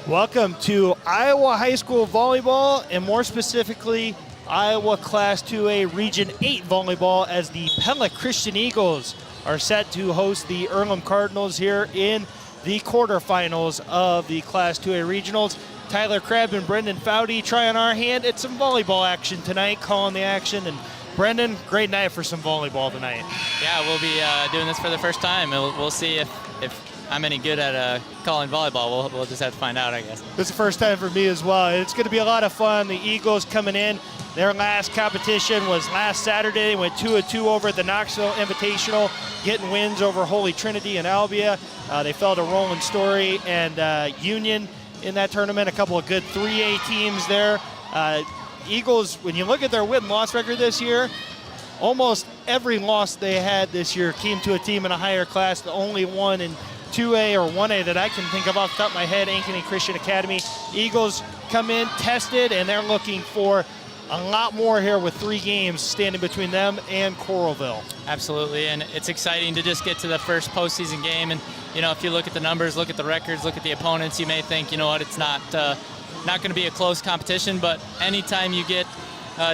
Welcome to Iowa High School Volleyball, and more specifically, Iowa Class 2A Region 8 Volleyball, as the Pella Christian Eagles are set to host the Earlham Cardinals here in the quarterfinals of the Class 2A Regionals. Tyler Crabb and Brendan Foudy trying our hand at some volleyball action tonight, calling the action. And Brendan, great night for some volleyball tonight. Yeah, we'll be doing this for the first time. We'll see if I'm any good at calling volleyball. We'll just have to find out, I guess. This is the first time for me as well. It's going to be a lot of fun. The Eagles coming in. Their last competition was last Saturday. They went 2-2 over at the Knoxville Invitational, getting wins over Holy Trinity and Albia. They fell to Roland Story and Union in that tournament. A couple of good 3A teams there. Eagles, when you look at their win-loss record this year, almost every loss they had this year came to a team in a higher class. The only one in 2A or 1A that I can think of off the top of my head, Ankeny Christian Academy. Eagles come in, tested, and they're looking for a lot more here with 3 games standing between them and Coralville. Absolutely, and it's exciting to just get to the first postseason game. And, you know, if you look at the numbers, look at the records, look at the opponents, you may think, you know what, it's not going to be a close competition, but anytime you get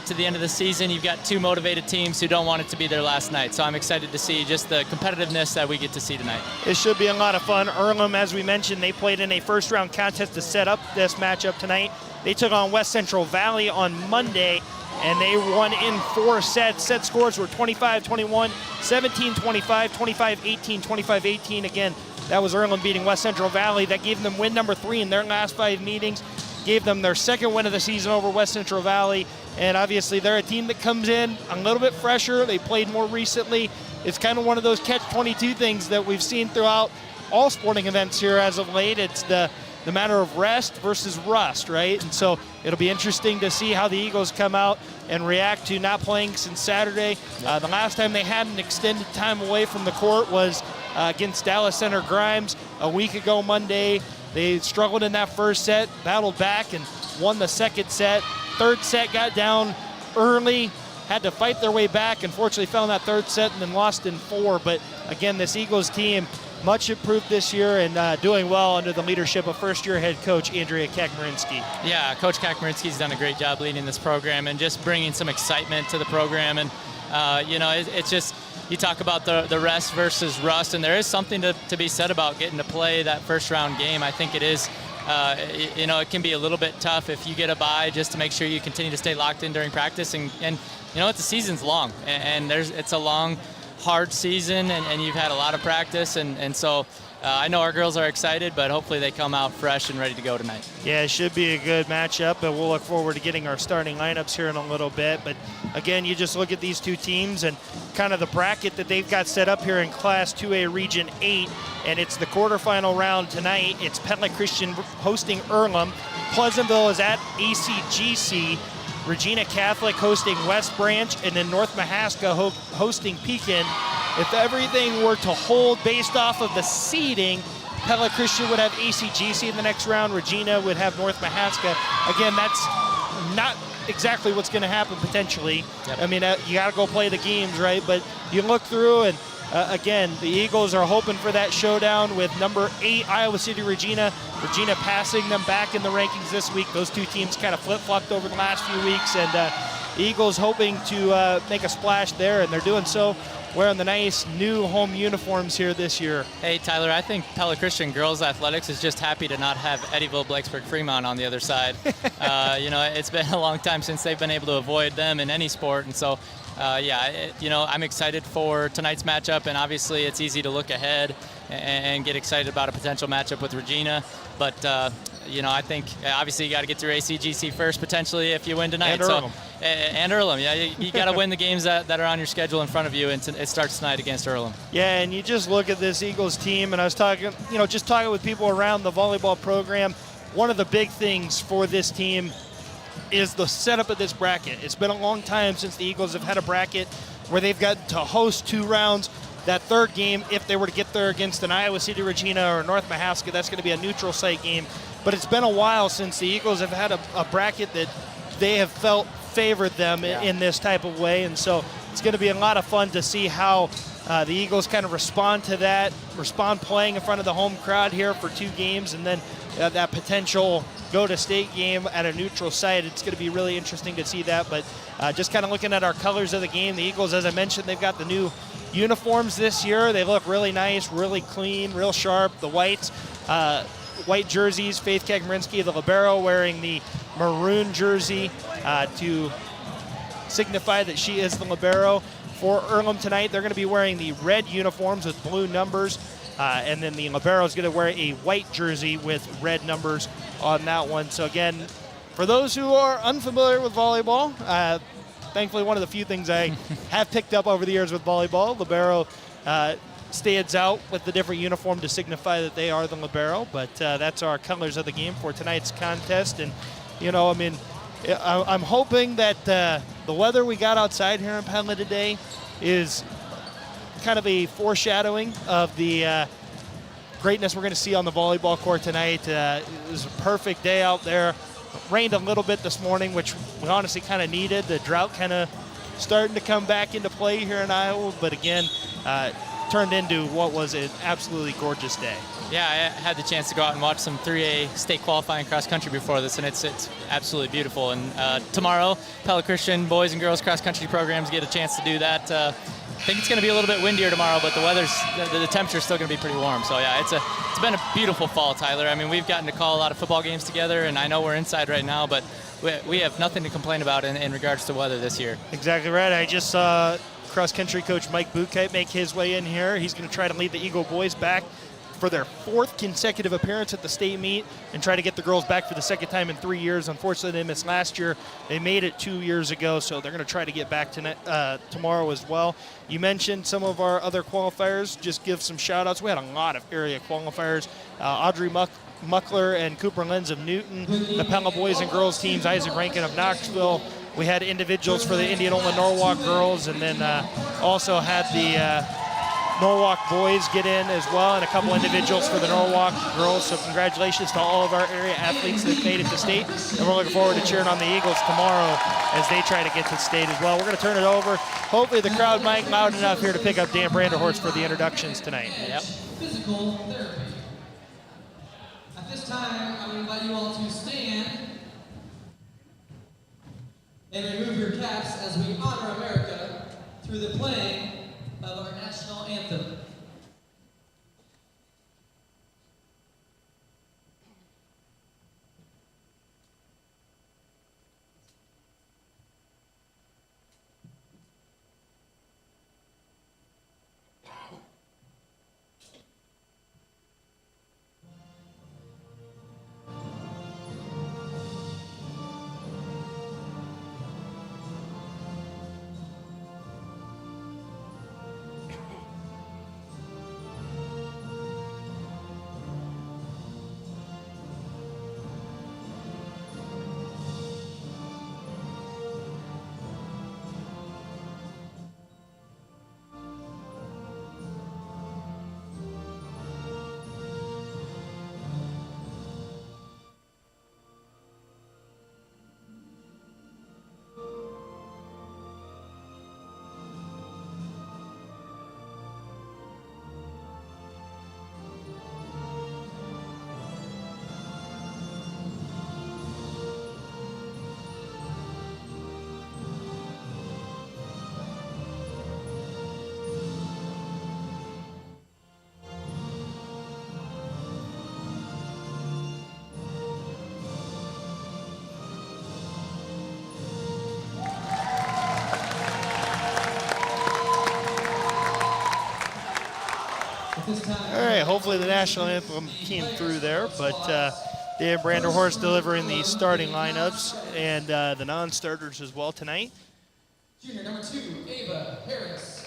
to the end of the season, you've got 2 motivated teams who don't want it to be their last night. So I'm excited to see just the competitiveness that we get to see tonight. It should be a lot of fun. Earlham, as we mentioned, they played in a first-round contest to set up this matchup tonight. They took on West Central Valley on Monday, and they won in 4 sets. Set scores were 25-21, 17-25, 25-18, 25-18. Again, that was Earlham beating West Central Valley. That gave them win number 3 in their last 5 meetings. Gave them their second win of the season over West Central Valley. And obviously they're a team that comes in a little bit fresher. They played more recently. It's kind of one of those catch-22 things that we've seen throughout all sporting events here as of late. It's the matter of rest versus rust, right? And so it'll be interesting to see how the Eagles come out and react to not playing since Saturday. The last time they had an extended time away from the court was against Dallas Center Grimes a week ago Monday. They struggled in that first set, battled back, and won the second set. Third set got down early, had to fight their way back. Unfortunately, fell in that third set and then lost in 4. But again, this Eagles team, much improved this year and doing well under the leadership of first-year head coach Andrea Kakmarinsky. Yeah, Coach Kakmarinsky's done a great job leading this program and just bringing some excitement to the program. And, you know, it's just, you talk about the rest versus rust, and there is something to be said about getting to play that first-round game. I think it is. You know, it can be a little bit tough if you get a bye, just to make sure you continue to stay locked in during practice. And you know what, the season's long, and it's a long, hard season, and you've had a lot of practice, and so I know our girls are excited, but hopefully they come out fresh and ready to go tonight. Yeah, it should be a good matchup, and we'll look forward to getting our starting lineups here in a little bit. But again, you just look at these 2 teams and kind of the bracket that they've got set up here in Class 2A Region 8, and it's the quarterfinal round tonight. It's Pella Christian hosting Earlham. Pleasantville is at ACGC. Regina Catholic hosting West Branch, and then North Mahaska hosting Pekin. If everything were to hold based off of the seeding, Pella Christian would have ACGC in the next round. Regina would have North Mahaska. Again, that's not exactly what's going to happen potentially. Yep. I mean, you got to go play the games, right? But you look through, and again, the Eagles are hoping for that showdown with number 8 Iowa City Regina. Regina passing them back in the rankings this week. Those 2 teams kind of flip-flopped over the last few weeks, and Eagles hoping to make a splash there, and they're doing so wearing the nice new home uniforms here this year. Hey, Tyler, I think Pella Christian Girls Athletics is just happy to not have Eddyville, Blacksburg, Fremont on the other side. You know, it's been a long time since they've been able to avoid them in any sport, and so you know, I'm excited for tonight's matchup, and obviously it's easy to look ahead and get excited about a potential matchup with Regina. But, you know, I think obviously you got to get through ACGC first potentially if you win tonight. And Earlham. And Earlham, yeah. You got to win the games that are on your schedule in front of you, and it starts tonight against Earlham. Yeah, and you just look at this Eagles team, and I was talking, you know, just talking with people around the volleyball program. One of the big things for this team is the setup of this bracket. It's been a long time since the Eagles have had a bracket where they've got to host 2 rounds. That third game, if they were to get there against an Iowa City Regina or North Mahaska, that's going to be a neutral site game. But it's been a while since the Eagles have had a bracket that they have felt favored them in this type of way. And so it's going to be a lot of fun to see how the Eagles kind of respond to that, playing in front of the home crowd here for 2 games, and then that potential go-to-state game at a neutral site. It's going to be really interesting to see that. But just kind of looking at our colors of the game, the Eagles, as I mentioned, they've got the new uniforms this year. They look really nice, really clean, real sharp. The whites, white jerseys, Faith Kagmarinsky, the libero, wearing the maroon jersey to signify that she is the libero. For Earlham tonight, they're going to be wearing the red uniforms with blue numbers, and then the libero is going to wear a white jersey with red numbers on that one. So again, for those who are unfamiliar with volleyball, thankfully one of the few things I have picked up over the years with volleyball, libero stands out with the different uniform to signify that they are the libero. But that's our colors of the game for tonight's contest. And I mean, I'm hoping that the weather we got outside here in Pella today is kind of a foreshadowing of the greatness we're going to see on the volleyball court tonight. It was a perfect day out there. Rained a little bit this morning, which we honestly kind of needed. The drought kind of starting to come back into play here in Iowa, but again, turned into what was an absolutely gorgeous day. Yeah, I had the chance to go out and watch some 3A state qualifying cross country before this, and it's absolutely beautiful. And tomorrow, Pella Christian boys and girls cross country programs get a chance to do that. I think it's going to be a little bit windier tomorrow, but the temperature's still going to be pretty warm. So yeah, it's been a beautiful fall, Tyler. I mean, we've gotten to call a lot of football games together, and I know we're inside right now, but we have nothing to complain about in regards to weather this year. Exactly right. I just saw cross-country coach Mike Buchheit make his way in here. He's going to try to lead the Eagle boys back for their 4th consecutive appearance at the state meet and try to get the girls back for the 2nd time in 3 years. Unfortunately, they missed last year. They made it 2 years ago, so they're going to try to get back tomorrow as well. You mentioned some of our other qualifiers. Just give some shout-outs. We had a lot of area qualifiers. Audrey Muckler and Cooper Lenz of Newton, the Pella boys and girls teams, Isaac Rankin of Knoxville. We had individuals for the Indianola Norwalk girls, and then also had the Norwalk boys get in as well, and a couple individuals for the Norwalk girls. So congratulations to all of our area athletes that made it to state, and we're looking forward to cheering on the Eagles tomorrow as they try to get to state as well. We're going to turn it over. Hopefully the crowd might be loud enough here to pick up Dan Branderhorst for the introductions tonight. Yep. Physical therapy. At this time, I would invite you all to stand and remove your caps as we honor America through the playing of our national anthem. All right, hopefully the national anthem came through there, but Dan Branderhorst delivering the starting lineups and the non-starters as well tonight. Junior number 2, Ava Harris.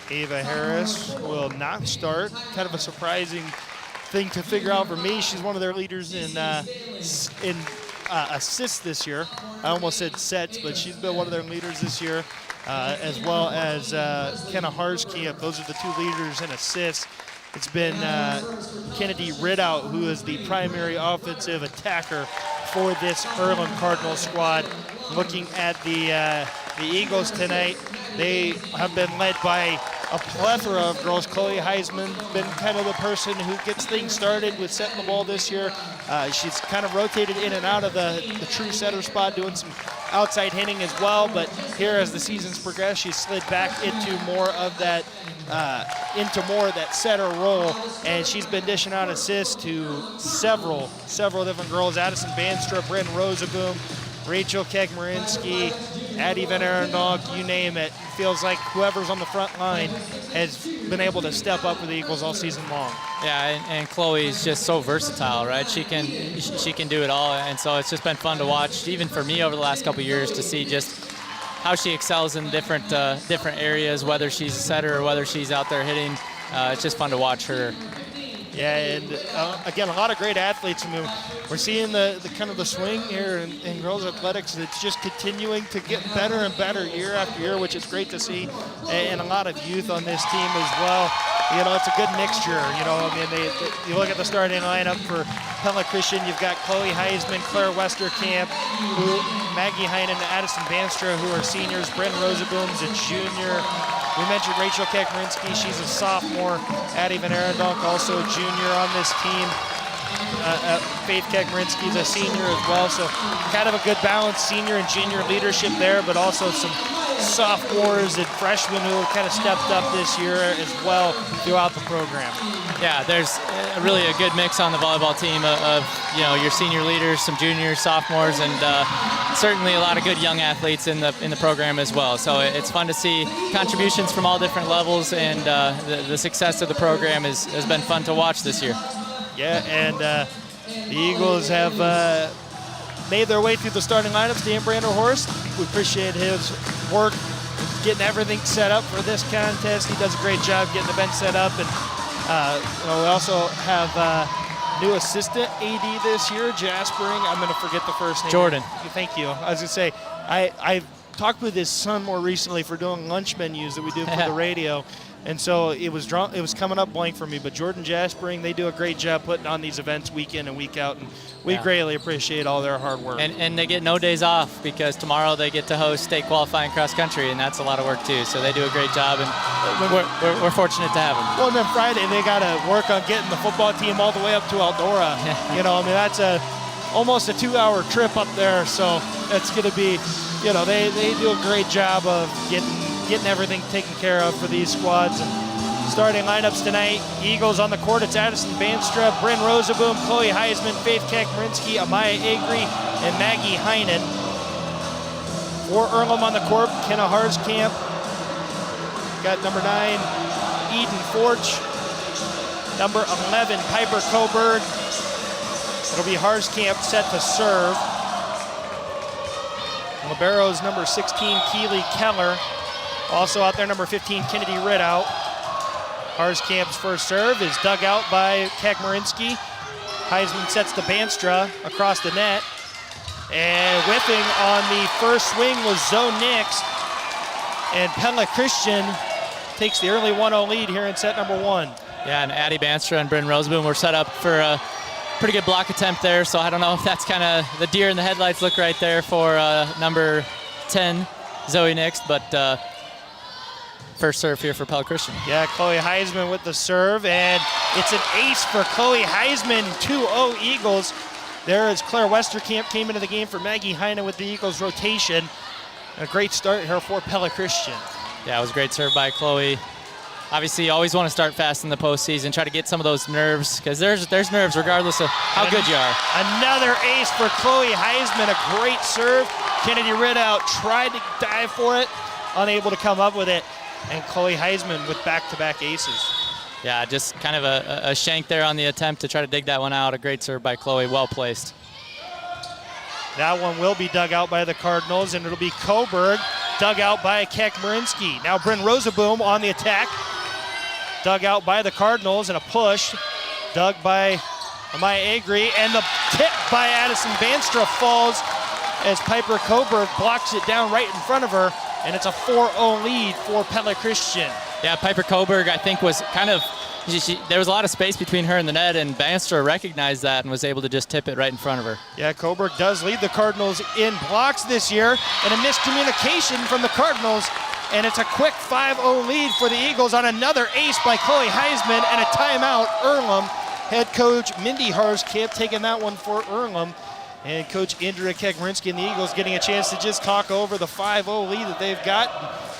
Ava Harris will not start. Kind of a surprising thing to figure out for me. She's one of their leaders in assists this year. I almost said sets, but she's been one of their leaders this year, as well as Kenna Harskamp. Those are the 2 leaders in assists. It's been Kennedy Ridout, who is the primary offensive attacker for this Earlham Cardinals squad. Looking at the Eagles tonight, they have been led by a plethora of girls. Chloe Heisman been kind of the person who gets things started with setting the ball this year. She's kind of rotated in and out of the true setter spot, doing some outside hitting as well. But here, as the season's progressed, she's slid back into more of that setter role, and she's been dishing out assists to several different girls. Addison Banstra, Bryn Rosaboom, Rachel Kekmarinsky, Addie Van Arendonk, you name it. It feels like whoever's on the front line has been able to step up for the Eagles all season long. Yeah, and Chloe's just so versatile, right? She can do it all, and so it's just been fun to watch, even for me over the last couple of years, to see just how she excels in different areas, whether she's a setter or whether she's out there hitting. It's just fun to watch her. Yeah, and again, a lot of great athletes. I mean, we're seeing the kind of the swing here in girls athletics. It's just continuing to get better and better year after year, which is great to see, and a lot of youth on this team as well. You know, it's a good mixture. You know, I mean, you look at the starting lineup for Pella Christian. You've got Chloe Heisman, Claire Westerkamp, Maggie Heinen, and Addison Banstra, who are seniors. Bryn Rosaboom's a junior. We mentioned Rachel Kekmarinsky, she's a sophomore. Addie Van Arendonk, also a junior on this team. Faith Kekmarinsky's a senior as well, so kind of a good balance, senior and junior leadership there, but also some sophomores and freshmen who have kind of stepped up this year as well throughout the program. Yeah, there's really a good mix on the volleyball team of your senior leaders, some juniors, sophomores, and certainly a lot of good young athletes in the program as well. So it's fun to see contributions from all different levels, and the success of the program has been fun to watch this year. Yeah, and the Eagles have made their way through the starting lineups. Dan Branderhorst, we appreciate his work getting everything set up for this contest. He does a great job getting the bench set up, and we also have new assistant AD this year, Jaspering. I'm going to forget the first name. Jordan. Thank you. I was going to say, I've talked with his son more recently for doing lunch menus that we do for the radio. And so it was coming up blank for me, but Jordan Jaspering, they do a great job putting on these events week in and week out, and we greatly appreciate all their hard work. And they get no days off, because tomorrow they get to host state qualifying cross country, and that's a lot of work too. So they do a great job, and we're fortunate to have them. Well, and then Friday they got to work on getting the football team all the way up to Eldora. You know, I mean, that's almost a 2-hour trip up there, so it's going to be, they do a great job of getting everything taken care of for these squads. And starting lineups tonight, Eagles on the court, it's Addison Banstra, Bryn Rosaboom, Chloe Heisman, Faith Kekmarinsky, Amaya Agri, and Maggie Heinen. For Earlham on the court, Kenna Harskamp. Got number 9, Eden Forge. Number 11, Piper Coburg. It'll be Harskamp set to serve. Libero's number 16, Keely Keller. Also out there, number 15, Kennedy Ridout. Harskamp's first serve is dug out by Kekmarinsky. Heisman sets to Banstra across the net. And whipping on the first swing was Zoe Nix. And Pella Christian takes the early 1-0 lead here in set number 1. Yeah, and Addie Banstra and Bryn Rosaboom were set up for a pretty good block attempt there, so I don't know if that's kind of the deer in the headlights look right there for number 10, Zoe Nix, but first serve here for Pella Christian. Yeah, Chloe Heisman with the serve, and it's an ace for Chloe Heisman, 2-0 Eagles. There is Claire Westerkamp came into the game for Maggie Heinen with the Eagles rotation. A great start here for Pella Christian. Yeah, it was a great serve by Chloe. Obviously, you always want to start fast in the postseason, try to get some of those nerves, because there's nerves regardless of how good you are. Another ace for Chloe Heisman, a great serve. Kennedy Ridout tried to dive for it, unable to come up with it. And Chloe Heisman with back-to-back aces. Yeah, just kind of a shank there on the attempt to try to dig that one out. A great serve by Chloe, well placed. That one will be dug out by the Cardinals, and it'll be Coburg, dug out by Kekmarinsky. Now Bryn Rosaboom on the attack. Dug out by the Cardinals, and a push. Dug by Amaya Agri, and the tip by Addison Banstra falls as Piper Coburg blocks it down right in front of her. And it's a 4-0 lead for Pella Christian. Yeah, Piper Coburg, I think, was kind of, there was a lot of space between her and the net, and Banstra recognized that and was able to just tip it right in front of her. Yeah, Coburg does lead the Cardinals in blocks this year, and a miscommunication from the Cardinals and it's a quick 5-0 lead for the Eagles on another ace by Chloe Heisman and a timeout. Earlham. Head coach Mindy Harskamp taking that one for Earlham. And Coach Andrea Kekmarinsky and the Eagles getting a chance to just talk over the 5-0 lead that they've got,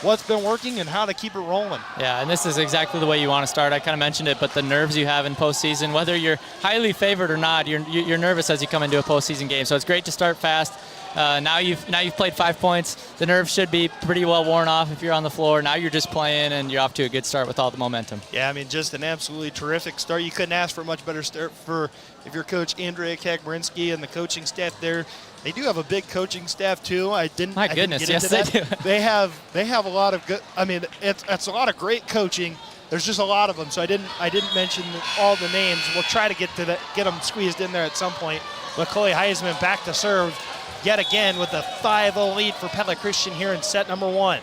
what's been working and how to keep it rolling. Yeah, and this is exactly the way you want to start. I kind of mentioned it, but the nerves you have in postseason, whether you're highly favored or not, you're nervous as you come into a postseason game. So it's great to start fast. Now you've played 5 points. The nerves should be pretty well worn off if you're on the floor. Now you're just playing, and you're off to a good start with all the momentum. Yeah, I mean, just an absolutely terrific start. You couldn't ask for a much better start for if you're Coach Andrea Kekmarinsky and the coaching staff there. They do have a big coaching staff too. My goodness, yes, they do. They have a lot of good. I mean, it's a lot of great coaching. There's just a lot of them, so I didn't mention all the names. We'll try to get them squeezed in there at some point. But Chloe Heisman back to serve yet again with a 5-0 lead for Pella Christian here in set number 1.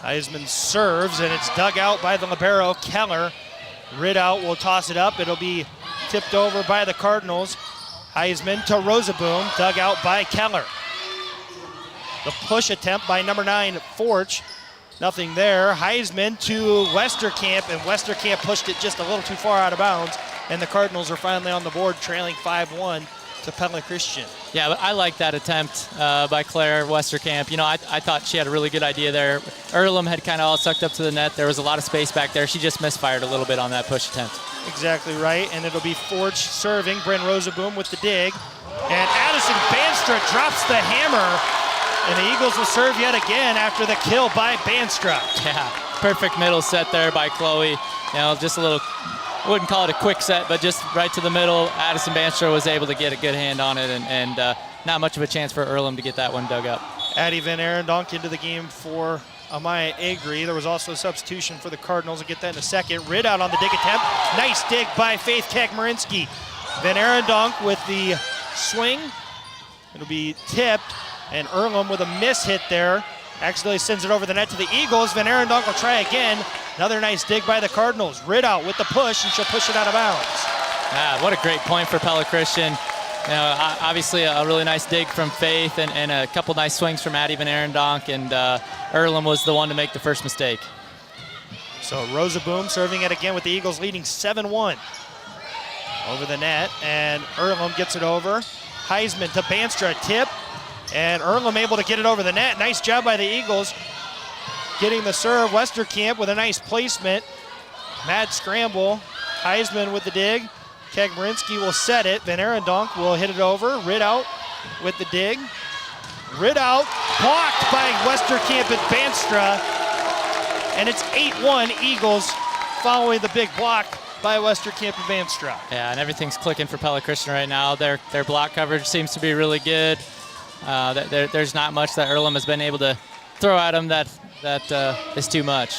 Heisman serves, and it's dug out by the libero, Keller. Ridout will toss it up. It'll be tipped over by the Cardinals. Heisman to Rosaboom, dug out by Keller. The push attempt by number 9, Forge. Nothing there. Heisman to Westerkamp, and Westerkamp pushed it just a little too far out of bounds, and the Cardinals are finally on the board, trailing 5-1 to Pella Christian. Yeah, but I like that attempt by Claire Westerkamp. You know, I thought she had a really good idea there. Earlham had kind of all sucked up to the net. There was a lot of space back there. She just misfired a little bit on that push attempt. Exactly right, and it'll be Forge serving. Bryn Rosaboom with the dig. And Addison Banstra drops the hammer, and the Eagles will serve yet again after the kill by Banstra. Yeah, perfect middle set there by Chloe. You know, just a little, I wouldn't call it a quick set, but just right to the middle. Addison Banstra was able to get a good hand on it, and not much of a chance for Earlham to get that one dug up. Addie Van Arendonk into the game for Amaya Agri. There was also a substitution for the Cardinals. We'll get that in a second. Ridout on the dig attempt. Nice dig by Faith Kekmarinsky. Van Arendonk with the swing. It'll be tipped, and Earlham with a miss hit there. Accidentally sends it over the net to the Eagles. Van Arendonk will try again. Another nice dig by the Cardinals. Ridout with the push, and she'll push it out of bounds. What a great point for Pella Christian. You know, obviously a really nice dig from Faith and a couple nice swings from Addie Van Arendonk, and Earlham was the one to make the first mistake. So Rosaboom serving it again with the Eagles leading 7-1. Over the net, and Earlham gets it over. Heisman to Banstra, tip, and Earlham able to get it over the net. Nice job by the Eagles getting the serve. Westerkamp with a nice placement. Mad scramble. Heisman with the dig. Kekmarinsky will set it. Van Arendonk will hit it over. Ridout with the dig. Ridout blocked by Westerkamp and Banstra. And it's 8-1 Eagles following the big block by Westerkamp and Banstra. Yeah, and everything's clicking for Pella Christian right now. Their block coverage seems to be really good. There's not much that Earlham has been able to throw at them that is too much.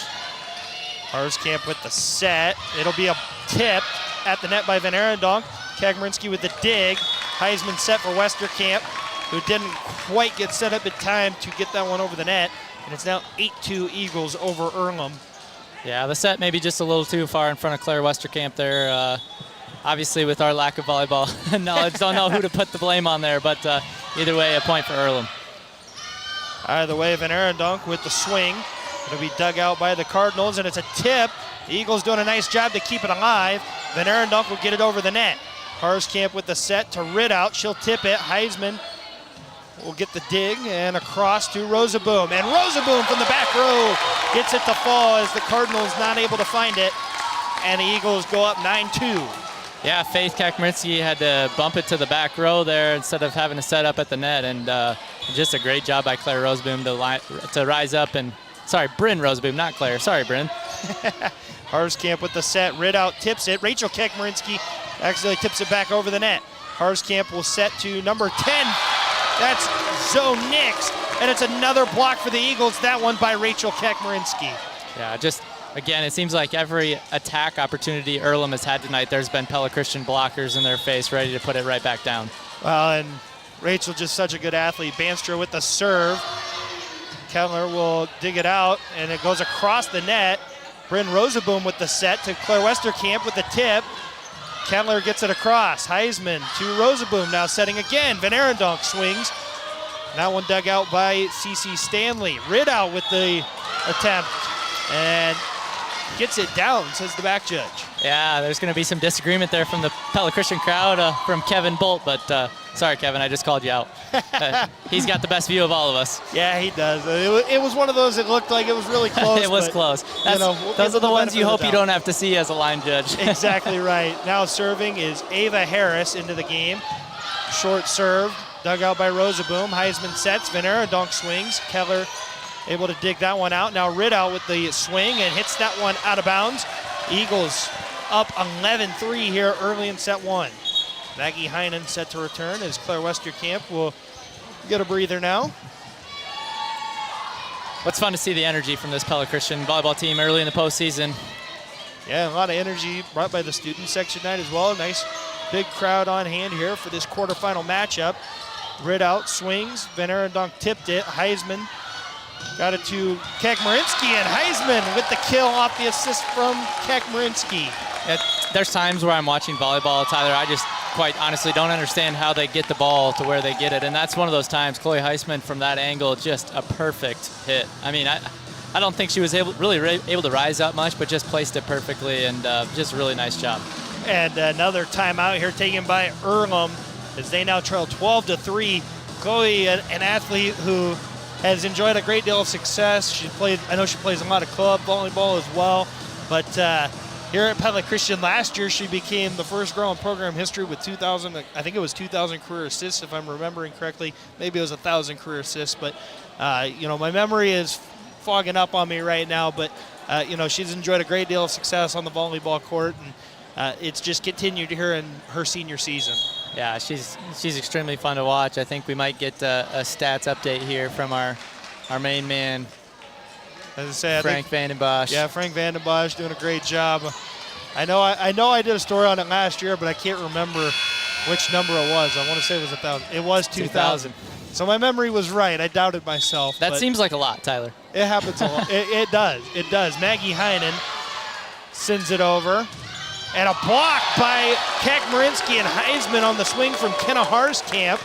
Harskamp with the set. It'll be a tip at the net by Van Arendonk. Kekmarinsky with the dig. Heisman set for Westerkamp, who didn't quite get set up in time to get that one over the net. And it's now 8-2 Eagles over Earlham. Yeah, the set maybe just a little too far in front of Claire Westerkamp there. Obviously, with our lack of volleyball knowledge, don't know who to put the blame on there, but either way, a point for Earlham. Either way, Van Arendonk with the swing. It'll be dug out by the Cardinals, and it's a tip. The Eagles doing a nice job to keep it alive. Van Arendonk will get it over the net. Harskamp with the set to Ridout. She'll tip it. Heisman will get the dig, and across to Rosaboom. And Rosaboom from the back row gets it to fall as the Cardinals not able to find it. And the Eagles go up 9-2. Yeah, Faith Kekmarinsky had to bump it to the back row there instead of having to set up at the net. And just a great job by Claire Rosaboom to rise up and, sorry, Bryn Rosaboom, not Claire. Sorry, Bryn. Harskamp with the set. Ridout tips it. Rachel Kekmarinsky actually tips it back over the net. Harskamp will set to number 10. That's Zoe Nix. And it's another block for the Eagles. That one by Rachel Kekmarinsky. Yeah, just, again, it seems like every attack opportunity Earlham has had tonight, there's been Pella Christian blockers in their face ready to put it right back down. Well, and Rachel just such a good athlete. Banstra with the serve. Keller will dig it out, and it goes across the net. Bryn Rosaboom with the set to Claire Westerkamp with the tip. Keller gets it across. Heisman to Rosaboom, now setting again. Van Arendonk swings. That one dug out by CC Stanley. Ridout with the attempt and gets it down, says the back judge. Yeah, there's going to be some disagreement there from the Pella Christian crowd from Kevin Bolt, but sorry, Kevin, I just called you out. He's got the best view of all of us. Yeah, he does. It was one of those, it looked like it was really close. It was close. Those are the ones you hope you don't have to see as a line judge. Exactly right. Now serving is Ava Harris into the game. Short serve, dug out by Rosaboom. Heisman sets, Venera donk swings. Keller able to dig that one out. Now Ridout with the swing and hits that one out of bounds. Eagles up 11-3 here early in set one. Maggie Heinen set to return as Claire Westerkamp will get a breather now. What's fun to see the energy from this Pella Christian volleyball team early in the postseason. Yeah, a lot of energy brought by the student section tonight as well. A nice big crowd on hand here for this quarterfinal matchup. Ridout swings, Venera Dunk tipped it. Heisman got it to Kekmarinsky, and Heisman with the kill off the assist from Kekmarinsky. There's times where I'm watching volleyball, Tyler, I just quite honestly don't understand how they get the ball to where they get it, and that's one of those times. Chloe Heisman from that angle, just a perfect hit. I mean, I don't think she was able to rise up much, but just placed it perfectly, and just a really nice job. And another timeout here taken by Earlham as they now trail 12-3. Chloe, an athlete who has enjoyed a great deal of success. I know she plays a lot of club volleyball as well, but here at Pella Christian last year, she became the first girl in program history with 2,000, I think it was 2,000 career assists, if I'm remembering correctly. Maybe it was 1,000 career assists, but my memory is fogging up on me right now, but she's enjoyed a great deal of success on the volleyball court, and it's just continued here in her senior season. Yeah, she's extremely fun to watch. I think we might get a stats update here from our main man, as I say, Frank Vandenbosch. Yeah, Frank Vandenbosch doing a great job. I know I did a story on it last year, but I can't remember which number it was. I want to say it was 1,000. It was 2,000. So my memory was right. I doubted myself. That seems like a lot, Tyler. It happens a lot. It does. It does. Maggie Heinen sends it over. And a block by Kekmarinsky and Heisman on the swing from Kenna Harskamp.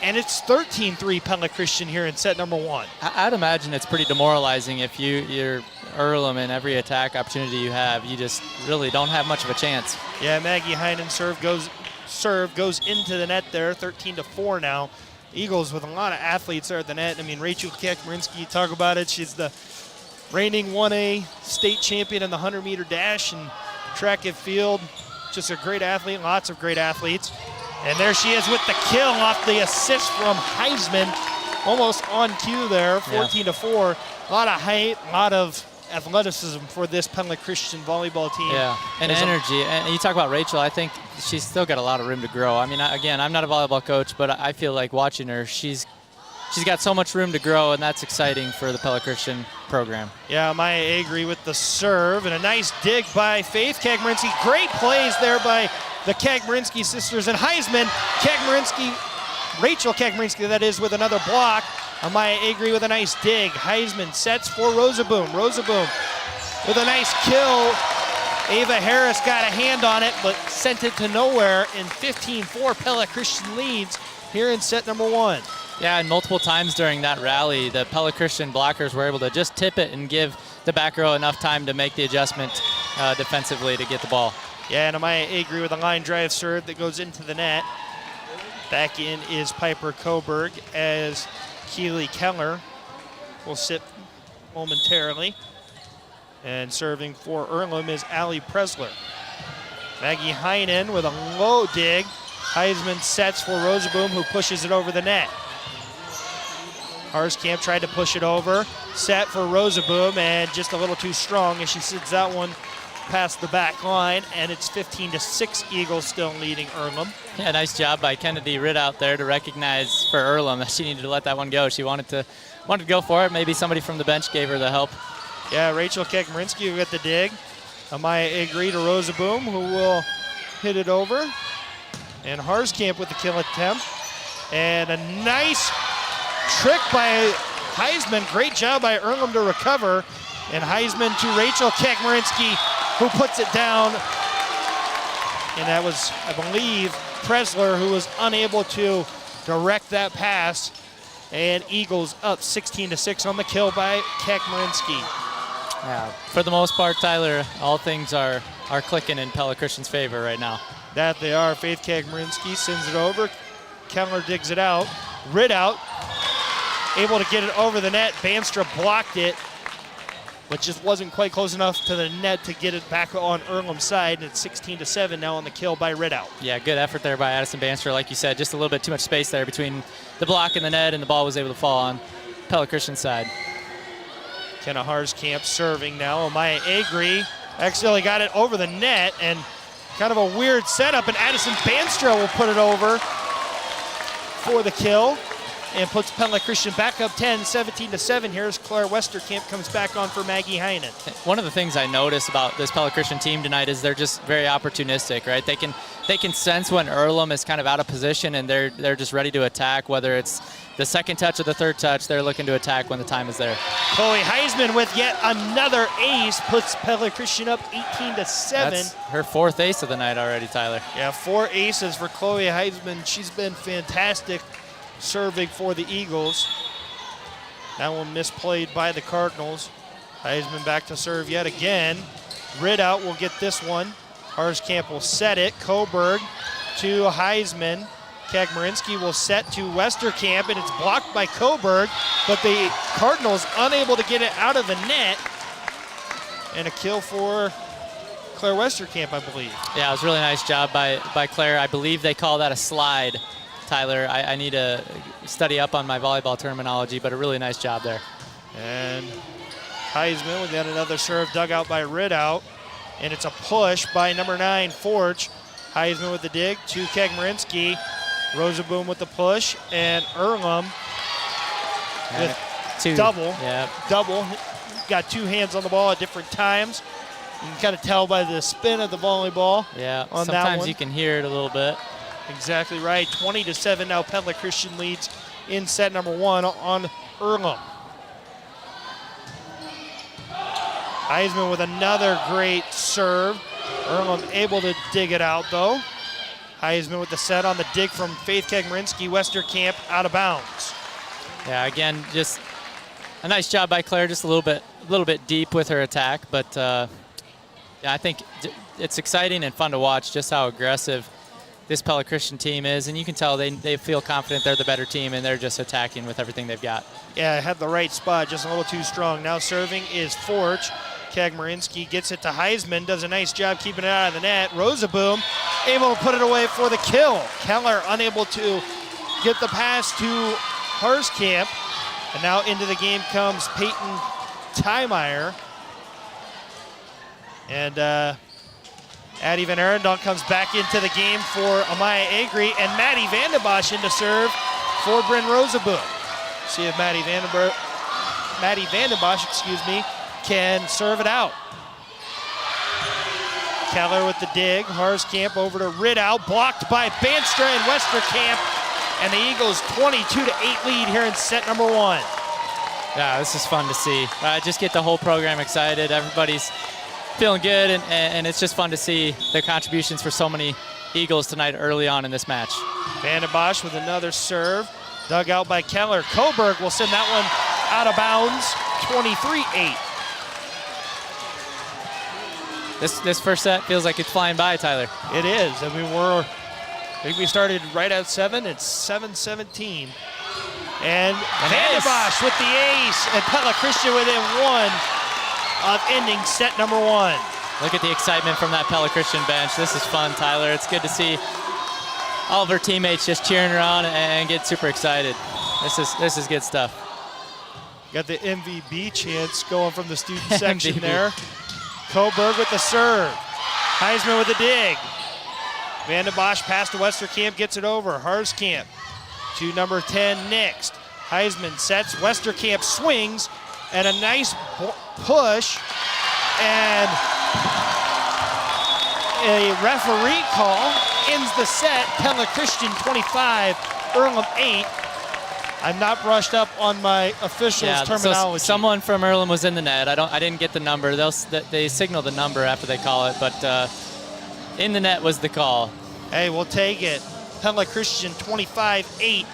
And it's 13-3 Pella Christian here in set number one. I'd imagine it's pretty demoralizing if you're Earlham in every attack opportunity you have. You just really don't have much of a chance. Yeah, Maggie Heinen serve goes into the net there, 13-4 now. Eagles with a lot of athletes there at the net. I mean, Rachel Kekmarinsky, talk about it. She's the reigning 1A state champion in the 100-meter dash and track and field. Just a great athlete, lots of great athletes. And there she is with the kill off the assist from Heisman. Almost on cue there, 14-4. A lot of height, a lot of athleticism for this Pella Christian volleyball team. Yeah, and energy. And you talk about Rachel, I think she's still got a lot of room to grow. I mean, again, I'm not a volleyball coach, but I feel like watching her, she's got so much room to grow, and that's exciting for the Pella Christian program. Yeah, Maya Agree with the serve, and a nice dig by Faith Kekmarinsky. Great plays there by the Kekmarinsky sisters, and Heisman, Rachel Kekmarinsky, that is, with another block. Maya Agree with a nice dig. Heisman sets for Rosaboom. Rosaboom with a nice kill. Ava Harris got a hand on it, but sent it to nowhere, and 15-4 Pella Christian leads here in set number one. Yeah, and multiple times during that rally, the Pella Christian blockers were able to just tip it and give the back row enough time to make the adjustment defensively to get the ball. Yeah, and Amaya Agree with a line drive serve that goes into the net. Back in is Piper Coburg as Keely Keller will sit momentarily. And serving for Earlham is Allie Presler. Maggie Heinen with a low dig. Heisman sets for Rosaboom, who pushes it over the net. Harskamp tried to push it over. Set for Rosaboom, and just a little too strong as she sends that one past the back line, and it's 15-6 Eagles still leading Earlham. Yeah, nice job by Kennedy Ridout there to recognize for Earlham that she needed to let that one go. She wanted to go for it. Maybe somebody from the bench gave her the help. Yeah, Rachel Kekmarinsky with the dig. Amaya Agree to Rosaboom, who will hit it over. And Harskamp with the kill attempt. And a nice trick by Heisman. Great job by Earlham to recover. And Heisman to Rachel Kekmarinsky, who puts it down. And that was, I believe, Presler, who was unable to direct that pass. And Eagles up 16-6 on the kill by Kekmarinsky. Yeah, for the most part, Tyler, all things are clicking in Pella Christian's favor right now. That they are. Faith Kekmarinsky sends it over. Keller digs it out. Ridout able to get it over the net. Banstra blocked it, but just wasn't quite close enough to the net to get it back on Earlham's side. And it's 16-7 now on the kill by Ridout. Yeah, good effort there by Addison Banstra. Like you said, just a little bit too much space there between the block and the net, and the ball was able to fall on Pella Christian's side. Kenna Harskamp serving now. Amaya Agri accidentally got it over the net, and kind of a weird setup, and Addison Banstra will put it over for the kill and puts Pella Christian back up 10, 17-7 here as Claire Westerkamp comes back on for Maggie Heinen. One of the things I noticed about this Pella Christian team tonight is they're just very opportunistic, right? They can sense when Earlham is kind of out of position, and they're just ready to attack, whether it's the second touch or the third touch. They're looking to attack when the time is there. Chloe Heisman with yet another ace puts Pella Christian up 18-7. That's her fourth ace of the night already, Tyler. Yeah, 4 aces for Chloe Heisman. She's been fantastic serving for the Eagles. That one misplayed by the Cardinals. Heisman back to serve yet again. Ridout will get this one. Harskamp will set it. Coburg to Heisman. Kekmarinsky will set to Westerkamp, and it's blocked by Coburg, but the Cardinals unable to get it out of the net. And a kill for Claire Westerkamp, I believe. Yeah, it was a really nice job by Claire. I believe they call that a slide, Tyler. I need to study up on my volleyball terminology, but a really nice job there. And Heisman with yet another serve dug out by Ridout, and it's a push by number 9, Forge. Heisman with the dig to Kekmarinsky. Rosaboom with the push, and Earlham with double. Yeah. Double. Got 2 hands on the ball at different times. You can kind of tell by the spin of the volleyball. Yeah, on sometimes that one. You can hear it a little bit. Exactly right. 20-7 now. Pella Christian leads in set number 1 on Earlham. Heisman with another great serve. Earlham able to dig it out though. Heisman with the set on the dig from Faith Kekmarinsky. Westerkamp out of bounds. Yeah, again, just a nice job by Claire, just a little bit deep with her attack, but yeah, I think it's exciting and fun to watch just how aggressive this Pella Christian team is, and you can tell they feel confident they're the better team, and they're just attacking with everything they've got. Yeah, had the right spot, just a little too strong. Now serving is Forge. Kekmarinsky gets it to Heisman, does a nice job keeping it out of the net. Rosaboom able to put it away for the kill. Keller unable to get the pass to Harskamp. And now into the game comes Peyton Tymire. And Addie Van Arendonk comes back into the game for Amaya Agri, and Maddie Vandenbosch in to serve for Bryn Rosaboom. See if Maddie Vandenbosch, can serve it out. Keller with the dig. Harskamp over to Ridout, blocked by Banstra and Westerkamp, and the Eagles 22-8 lead here in set number 1. Yeah, this is fun to see. Just get the whole program excited. Everybody's feeling good, and it's just fun to see the contributions for so many Eagles tonight early on in this match. Vandenbosch with another serve, dug out by Keller. Coburg will send that one out of bounds, 23-8. This first set feels like it's flying by, Tyler. It is. I mean, I think we started right at 7. It's 7-17. And Vandenbosch with the ace, and Pella Christian within 1 of ending set number 1. Look at the excitement from that Pella Christian bench. This is fun, Tyler. It's good to see all of her teammates just cheering her on and get super excited. This is good stuff. Got the MVB chants going from the student section there. Coburg with the serve. Heisman with the dig. Vandenbosch pass to Westerkamp, gets it over. Harskamp to number 10 next. Heisman sets, Westerkamp swings, and a nice push, and a referee call ends the set. Pella Christian 25, Earlham 8. I'm not brushed up on my officials' terminology. So someone from Earlham was in the net. I didn't get the number. They signal the number after they call it, but in the net was the call. Hey, we'll take it. Pella Christian 25-8.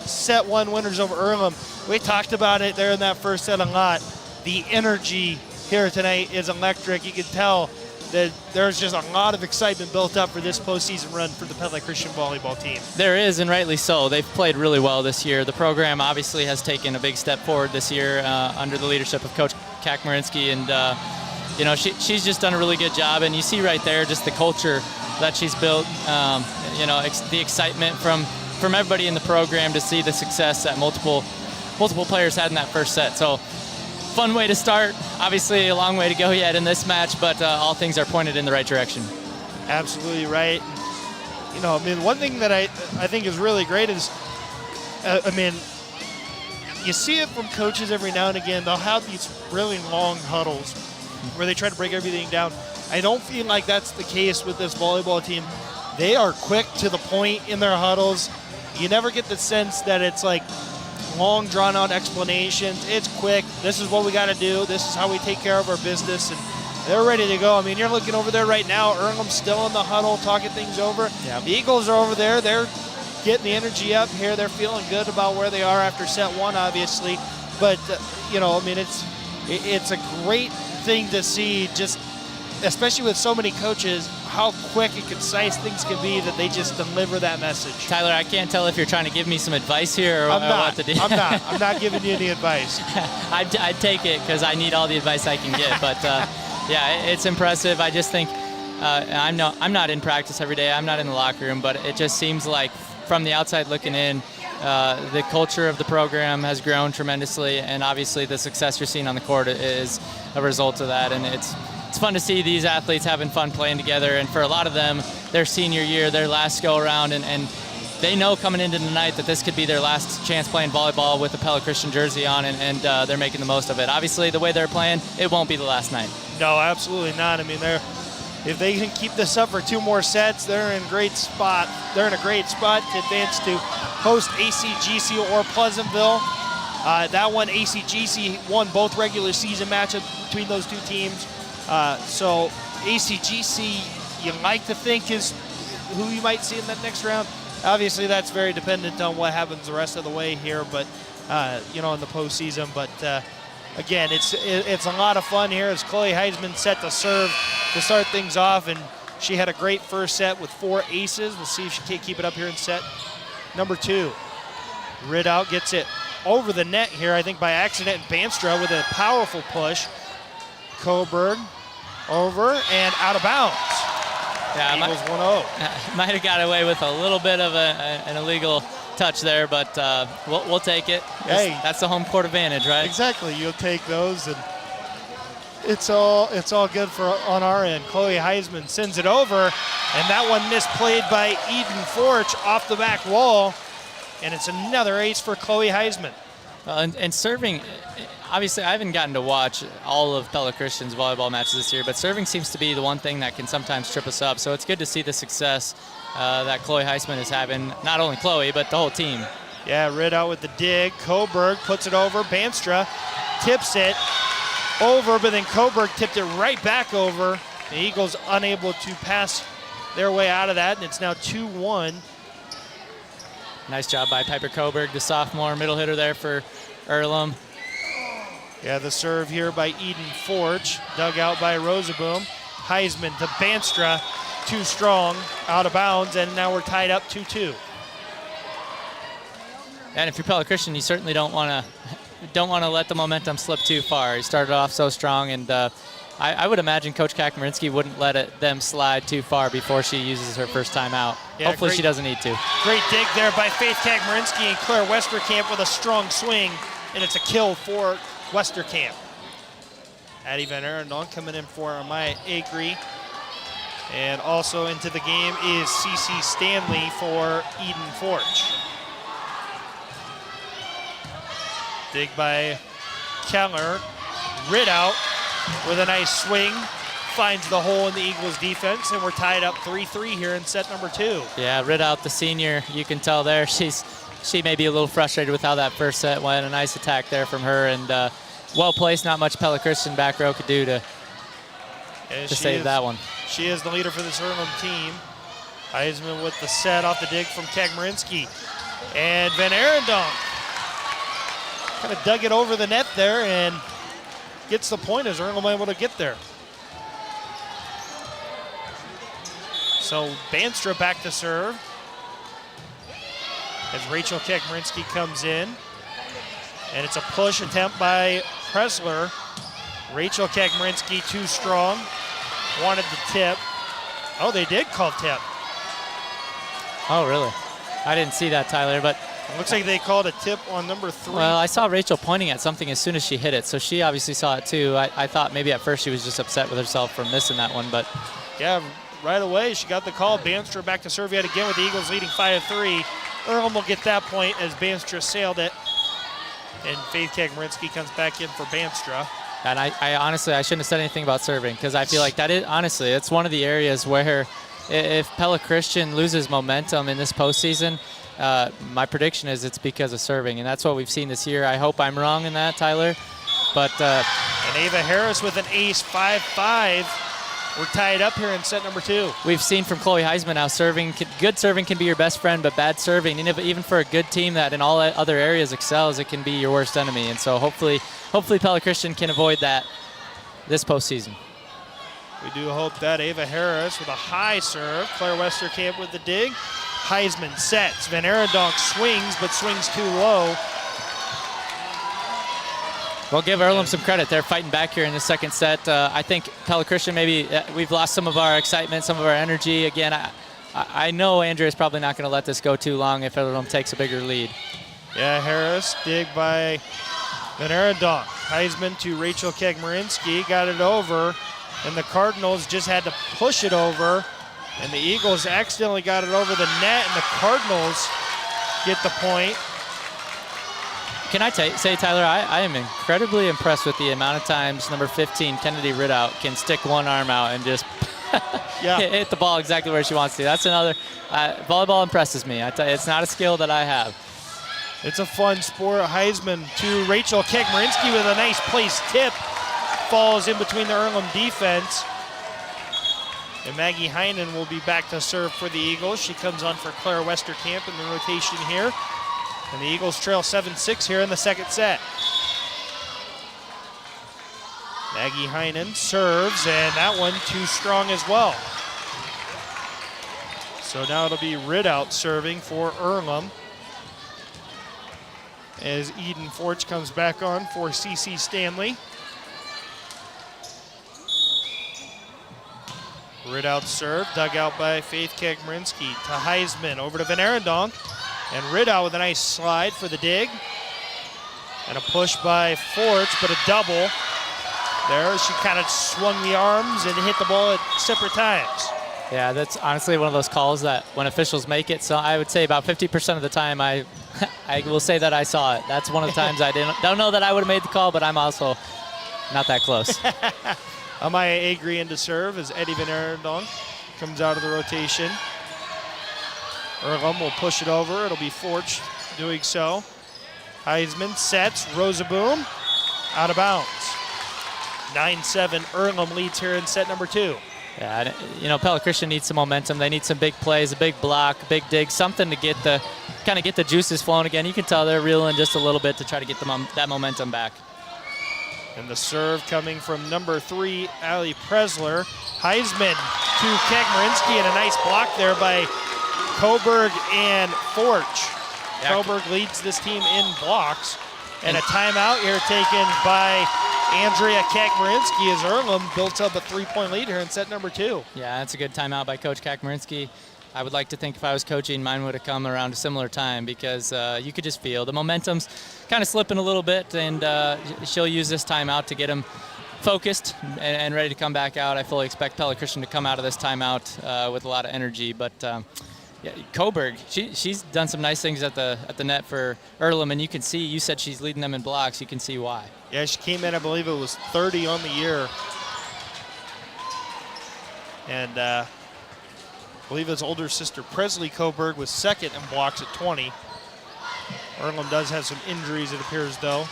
Set 1 winners over Earlham. We talked about it there in that first set a lot. The energy here tonight is electric. You can tell that there's just a lot of excitement built up for this postseason run for the Pella Christian volleyball team. There is, and rightly so. They've played really well this year. The program obviously has taken a big step forward this year under the leadership of Coach Kakmarinsky, and you know, she's just done a really good job. And you see right there just the culture that she's built. You know, the excitement from everybody in the program to see the success that multiple players had in that first set. So fun way to start. Obviously a long way to go yet in this match, but all things are pointed in the right direction. Absolutely right. You know, I mean, one thing that I think is really great is, I mean, you see it from coaches every now and again. They'll have these really long huddles where they try to break everything down. I don't feel like that's the case with this volleyball team. They are quick to the point in their huddles. You never get the sense that it's like long drawn-out explanations. It's quick. This is what we got to do. This is how we take care of our business, and they're ready to go. I mean, you're looking over there right now. Earlham's still in the huddle, talking things over. Yeah. The Eagles are over there. They're getting the energy up here. They're feeling good about where they are after set 1, obviously. But you know, I mean, it's a great thing to see, just especially with so many coaches, how quick and concise things can be, that they just deliver that message. Tyler, I can't tell if you're trying to give me some advice here or what to do. I'm not giving you any advice. I'd take it because I need all the advice I can get. But yeah, it's impressive. I just think I'm not in practice every day. I'm not in the locker room, but it just seems like from the outside looking in, the culture of the program has grown tremendously, and obviously the success you're seeing on the court is a result of that. And it's fun to see these athletes having fun playing together, and for a lot of them, their senior year, their last go around, and they know coming into tonight that this could be their last chance playing volleyball with a Pella Christian jersey on, and they're making the most of it. Obviously, the way they're playing, it won't be the last night. No, absolutely not. I mean, if they can keep this up for 2 more sets, they're in a great spot. They're in a great spot to advance to host ACGC or Pleasantville. That one, ACGC won both regular season matchups between those 2 teams. So ACGC, you like to think, is who you might see in that next round. Obviously, that's very dependent on what happens the rest of the way here, but you know, in the postseason. But again, it's a lot of fun here as Chloe Heisman set to serve to start things off, and she had a great first set with 4 aces. We'll see if she can keep it up here in set number 2. Ridout gets it over the net here, I think by accident, and Banstra with a powerful push. Coburg over and out of bounds. Yeah, Eagles 1-0. Might have got away with a little bit of an illegal touch there, but we'll take it. Hey, that's the home court advantage, right? Exactly. You'll take those, and it's all good for on our end. Chloe Heisman sends it over, and that one misplayed by Eden Forge off the back wall, and it's another ace for Chloe Heisman. And serving, obviously I haven't gotten to watch all of Pella Christian's volleyball matches this year, but serving seems to be the one thing that can sometimes trip us up. So it's good to see the success that Chloe Heisman is having, not only Chloe, but the whole team. Yeah, Ridout with the dig. Coburg puts it over. Banstra tips it over, but then Coburg tipped it right back over. The Eagles unable to pass their way out of that, and it's now 2-1. Nice job by Piper Coburg, the sophomore middle hitter there for Earlham. Yeah, the serve here by Eden Forge, dug out by Rosaboom. Heisman to Banstra, too strong, out of bounds, and now we're tied up 2-2. And if you're Pella Christian, you certainly don't want to let the momentum slip too far. He started off so strong, and I would imagine Coach Kakmarinsky wouldn't let them slide too far before she uses her first time out. Yeah, hopefully she doesn't need to. Great dig there by Faith Kakmarinsky and Claire Westerkamp with a strong swing, and it's a kill for Westerkamp. Addie Van Arendonk coming in for Amaya Agri. And also into the game is CC Stanley for Eden Forge. Dig by Keller. Ridout with a nice swing. Finds the hole in the Eagles defense, and we're tied up 3-3 here in set number 2. Yeah, Ridout, the senior, you can tell there she may be a little frustrated with how that first set went. A nice attack there from her, and well placed. Not much Pella Christian back row could do to save that one. She is the leader for this Earlham team. Heisman with the set off the dig from Kagmarinsky. And Van Arendonk kind of dug it over the net there and gets the point as Earlham able to get there. So Banstra back to serve as Rachel Kagmarinsky comes in. And it's a push attempt by Presler. Rachel Kagmarinsky too strong. Wanted the tip. Oh, they did call tip. Oh, really? I didn't see that, Tyler, but It looks like they called a tip on number 3. well, I saw Rachel pointing at something as soon as she hit it, so she obviously saw it too. I thought maybe at first she was just upset with herself for missing that one, but Yeah, right away she got the call. Banstra back to serve yet again with the Eagles leading 5-3. Earlham will get that point as Banstra sailed it. And Faith Kagmarinsky comes back in for Banstra. and I honestly, I shouldn't have said anything about serving because I feel like that is, honestly, it's one of the areas where if Pella Christian loses momentum in this postseason, my prediction is it's because of serving, and that's what we've seen this year. I hope I'm wrong in that, Tyler. But And Ava Harris with an ace, 5-5. We're tied up here in set number 2. we've seen from Chloe Heisman how good serving can be your best friend, but bad serving, and even for a good team that in all other areas excels, it can be your worst enemy. And so hopefully Pella Christian can avoid that this postseason. We do hope that. Ava Harris with a high serve. Claire Westerkamp with the dig. Heisman sets. Van Arendonk swings, but swings too low. We'll give Earlham some credit. They're fighting back here in the second set. I think Pella Christian, maybe we've lost some of our excitement, some of our energy. Again, I know Andrea's probably not going to let this go too long if Earlham takes a bigger lead. Yeah, Harris, dig by Van Arendonk. Heisman to Rachel Kagmarinsky, got it over, and the Cardinals just had to push it over, and the Eagles accidentally got it over the net, and the Cardinals get the point. Can I say, Tyler, I am incredibly impressed with the amount of times number 15, Kennedy Ridout, can stick one arm out and just Yeah. hit the ball exactly where she wants to. That's another, volleyball impresses me. I tell you, it's not a skill that I have. It's a fun sport. Heisman to Rachel Kagmarinsky with a nice place tip. Falls in between the Earlham defense. And Maggie Heinen will be back to serve for the Eagles. She comes on for Claire Westerkamp in the rotation here. And the Eagles trail 7-6 here in the second set. Maggie Heinen serves, and that one too strong as well. So now it'll be Ridout serving for Earlham, as Eden Forge comes back on for CC Stanley. Ridout serve, dug out by Faith Kagmarinsky to Heisman, over to Van Arendonk. And Ridout with a nice slide for the dig. And a push by Forge, but a double. There, she kind of swung the arms and hit the ball at separate times. Yeah, that's honestly one of those calls that when officials make it, so I would say about 50% of the time I will say that I saw it. That's one of the times I don't know that I would have made the call, but I'm also not that close. Amaya Agrian to serve as Eddie Van Arendonk comes out of the rotation. Earlham will push it over. It'll be Forge doing so. Heisman sets. Rosaboom out of bounds. 9-7. Earlham leads here in set number 2. Yeah, and, Pella Christian needs some momentum. They need some big plays, a big block, big dig, something to get the juices flowing again. You can tell they're reeling just a little bit to try to get that momentum back. And the serve coming from number 3, Allie Presler. Heisman to Kagmarinsky, and a nice block there by Coburg and Forge. Yeah. Coburg leads this team in blocks. And a timeout here taken by Andrea Kagmarinsky as Earlham built up a 3-point lead here in set number 2. Yeah, that's a good timeout by Coach Kagmarinsky. I would like to think if I was coaching, mine would have come around a similar time because you could just feel the momentum's kind of slipping a little bit, and she'll use this timeout to get them focused and ready to come back out. I fully expect Pella Christian to come out of this timeout with a lot of energy, but yeah, Coburg, she's done some nice things at the net for Earlham, and you can see, you said she's leading them in blocks, you can see why. Yeah, she came in, I believe it was 30 on the year. And I believe his older sister Presley Coburg was second in blocks at 20. Earlham does have some injuries, it appears, though.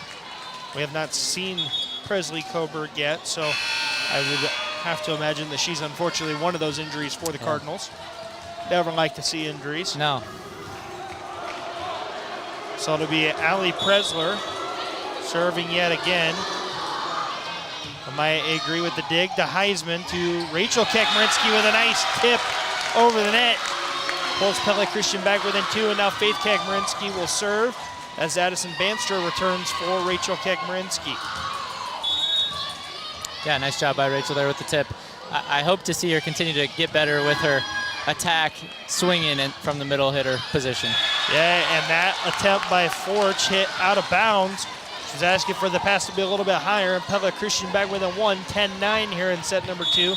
We have not seen Presley Coburg yet, so I would have to imagine that she's unfortunately one of those injuries for the Cardinals. Never like to see injuries. No. So it'll be Allie Presler serving yet again. Amaya agree with the dig to Heisman to Rachel Kekmerinsky with a nice tip over the net. Pulls Pella Christian back within 2, and now Faith Kekmerinsky will serve as Addison Banstra returns for Rachel Kekmerinsky. Yeah, nice job by Rachel there with the tip. I hope to see her continue to get better with her attack, swinging in from the middle hitter position. Yeah, and that attempt by Forge hit out of bounds. She's asking for the pass to be a little bit higher, and Pella Christian back within 1, 10-9 here in set number 2.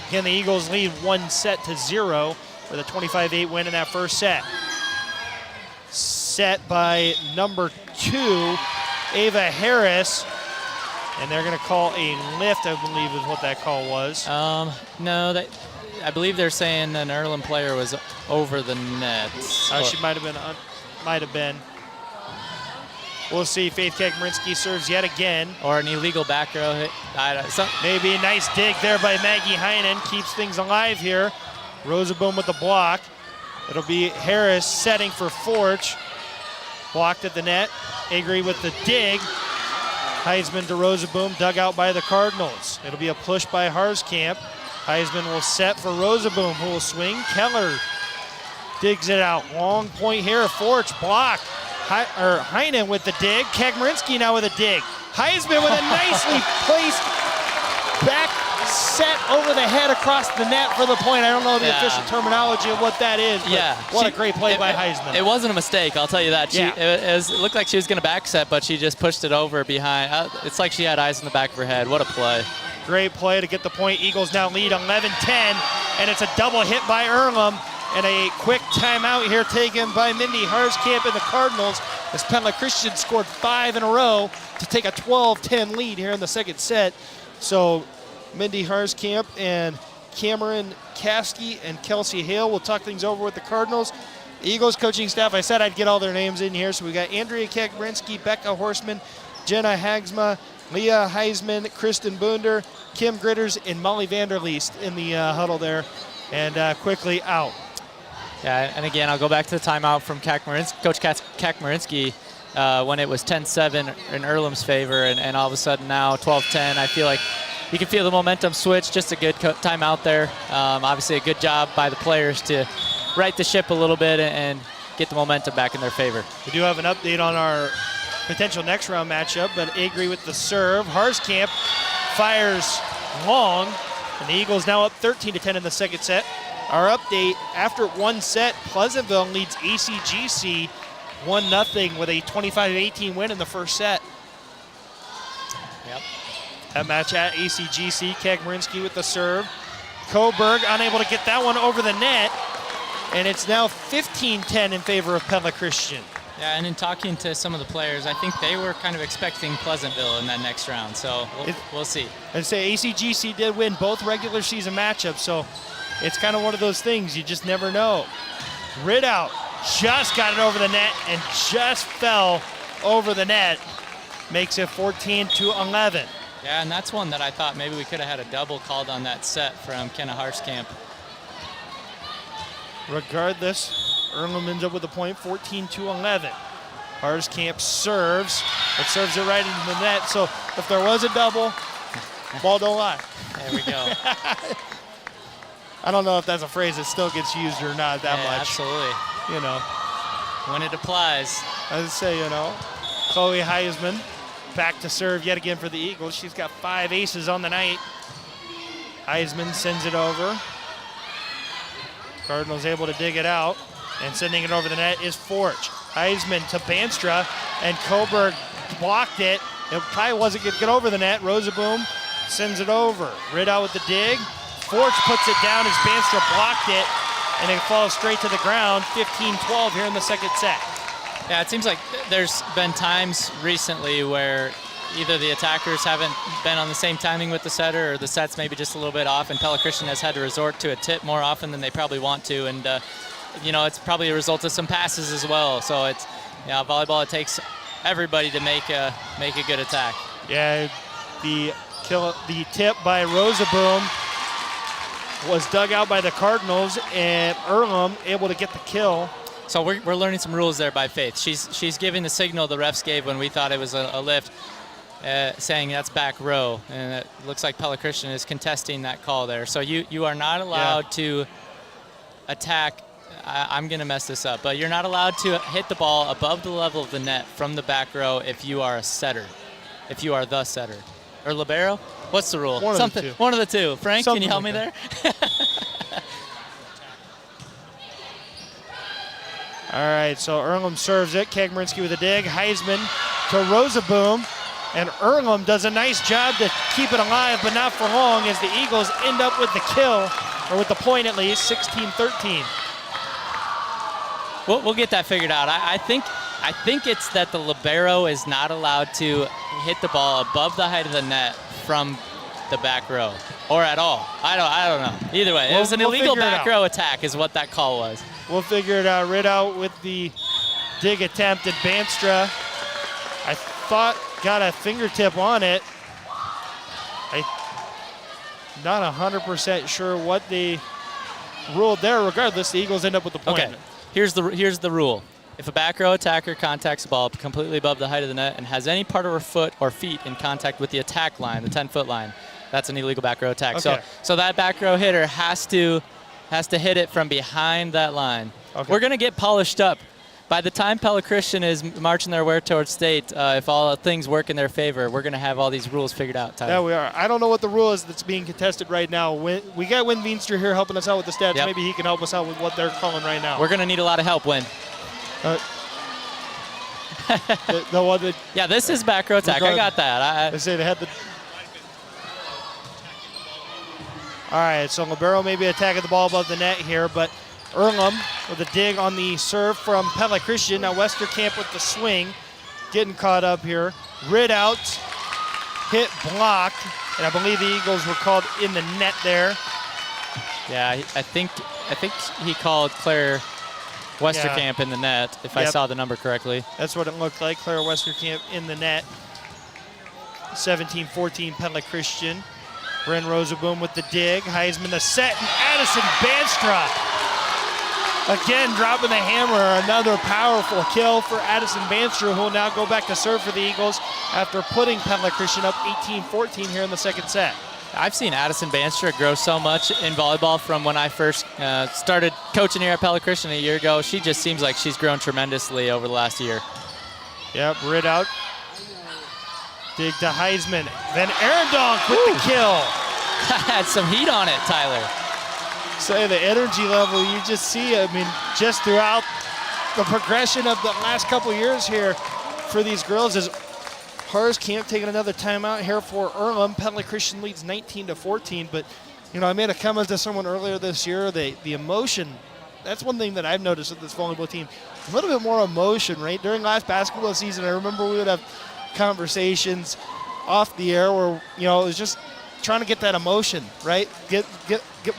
Again, the Eagles lead 1-0 with a 25-8 win in that first set. Set by number 2, Ava Harris, and they're going to call a lift, I believe is what that call was. No, I believe they're saying an Earlham player was over the net. She might have been. We'll see. Faith Kekmerinsky serves yet again. Or an illegal back row hit. Maybe a nice dig there by Maggie Heinen. Keeps things alive here. Rosaboom with the block. It'll be Harris setting for Forge. Blocked at the net. Agree with the dig. Heisman to Rosaboom, dug out by the Cardinals. It'll be a push by Harskamp. Heisman will set for Rosaboom, who will swing. Keller digs it out. Long point here. Forge blocked. Heinen with the dig. Kekmerinsky now with a dig. Heisman with a nicely placed back set over the head across the net for the point. I don't know the official terminology of what that is, but what a great play by Heisman. It wasn't a mistake, I'll tell you that. It looked like she was going to back set, but she just pushed it over behind. It's like she had eyes in the back of her head. What a play. Great play to get the point. Eagles now lead 11-10, and it's a double hit by Earlham. And a quick timeout here taken by Mindy Harskamp and the Cardinals as Pella Christian scored 5 in a row to take a 12-10 lead here in the second set. So Mindy Harskamp and Cameron Caskey and Kelsey Hale will talk things over with the Cardinals. Eagles coaching staff, I said I'd get all their names in here. So we got Andrea Kekmerinsky, Becca Horseman, Jenna Hagsma, Leah Heisman, Kristen Boonder, Kim Gritters, and Molly Vanderleest in the huddle there. And quickly out. Yeah, and again, I'll go back to the timeout from Coach Kekmerinsky when it was 10-7 in Earlham's favor, and all of a sudden now 12-10. I feel like you can feel the momentum switch. Just a good timeout there. Obviously a good job by the players to right the ship a little bit and get the momentum back in their favor. We do have an update on our potential next round matchup, but agree with the serve. Harskamp fires long, and the Eagles now up 13-10 in the second set. Our update, after one set, Pleasantville leads ACGC 1-0 with a 25-18 win in the first set. Yep. That match at ACGC, Kekmerinsky with the serve. Coburg unable to get that one over the net, and it's now 15-10 in favor of Pella Christian. Yeah, and in talking to some of the players, I think they were kind of expecting Pleasantville in that next round, so we'll see. I'd say ACGC did win both regular season matchups, so it's kind of one of those things, you just never know. Ridout just got it over the net and just fell over the net. Makes it 14-11. Yeah, and that's one that I thought maybe we could have had a double called on that set from Kenna Harskamp. Regardless, Earlham ends up with a point, 14-11. Harskamp serves, but serves it right into the net. So if there was a double, ball don't lie. There we go. I don't know if that's a phrase that still gets used or not that much. Absolutely. You know. When it applies. I would say, you know, Chloe Heisman back to serve yet again for the Eagles. She's got 5 aces on the night. Heisman sends it over. Cardinals able to dig it out, and sending it over the net is Forge. Heisman to Banstra, and Coburg blocked it. It probably wasn't going to get over the net. Rosaboom sends it over. Ridout with the dig. Forge puts it down as Banstra blocked it, and it falls straight to the ground. 15-12 here in the second set. Yeah, it seems like there's been times recently where either the attackers haven't been on the same timing with the setter, or the set's maybe just a little bit off, and Pella Christian has had to resort to a tip more often than they probably want to. And, you know, it's probably a result of some passes as well. So it's, volleyball, it takes everybody to make a good attack. Yeah, the tip by Rosaboom was dug out by the Cardinals, and Earlham able to get the kill. So we're learning some rules there by Faith. She's giving the signal the refs gave when we thought it was a lift, saying that's back row, and it looks like Pella Christian is contesting that call there. So you are not allowed to attack. I'm going to mess this up, but you're not allowed to hit the ball above the level of the net from the back row if you are a setter, if you are the setter. Or libero? What's the rule? One of the two. One of the two. Frank, Something can you help like me that. there? All right, so Earlham serves it. Kagmerinsky with a dig. Heisman to Rosaboom. And Earlham does a nice job to keep it alive, but not for long, as the Eagles end up with the kill, or with the point at least, 16-13. We'll get that figured out. I think it's that the libero is not allowed to hit the ball above the height of the net from the back row, or at all. I don't know. Either way, it was an illegal back row attack is what that call was. We'll figure it out. Ridout with the dig attempt, and Banstra, I thought, got a fingertip on it. I'm not 100% sure what they ruled there. Regardless, the Eagles end up with the point. Okay, here's the rule. If a back row attacker contacts the ball completely above the height of the net and has any part of her foot or feet in contact with the attack line, the 10-foot line, that's an illegal back row attack. Okay. So that back row hitter has to hit it from behind that line. Okay. We're going to get polished up. By the time Pella Christian is marching their way towards state, if all things work in their favor, we're going to have all these rules figured out, Tyler. Yeah, we are. I don't know what the rule is that's being contested right now. We got Win Veenstra here helping us out with the stats. Yep. Maybe he can help us out with what they're calling right now. We're going to need a lot of help, Win. The one that, Yeah, this is back row attack. I got that. they say they had the. All right, so libero maybe attacking the ball above the net here, but Earlham with a dig on the serve from Pella Christian. Now Westerkamp with the swing, getting caught up here. Ridout, hit blocked, and I believe the Eagles were called in the net there. Yeah, I think he called Claire Westerkamp in the net, if I saw the number correctly. That's what it looked like. Claire Westerkamp in the net. 17-14 Pella Christian. Bryn Rosaboom with the dig. Heisman the set, and Addison Banstra again dropping the hammer. Another powerful kill for Addison Banstra, who will now go back to serve for the Eagles after putting Pella Christian up 18-14 here in the second set. I've seen Addison Banstra grow so much in volleyball from when I first started coaching here at Pella Christian a year ago. She just seems like she's grown tremendously over the last year. Yep, Ridout. Dig to Heisman. Then Arendonk with the kill. Had some heat on it, Tyler. So the energy level you just see, I mean, just throughout the progression of the last couple years here for these girls is Varsity taking another timeout here for Earlham. Pella Christian leads 19-14, but you know, I made a comment to someone earlier this year, the emotion, that's one thing that I've noticed with this volleyball team, a little bit more emotion, right? During last basketball season, I remember we would have conversations off the air where, you know, it was just trying to get that emotion, right? Get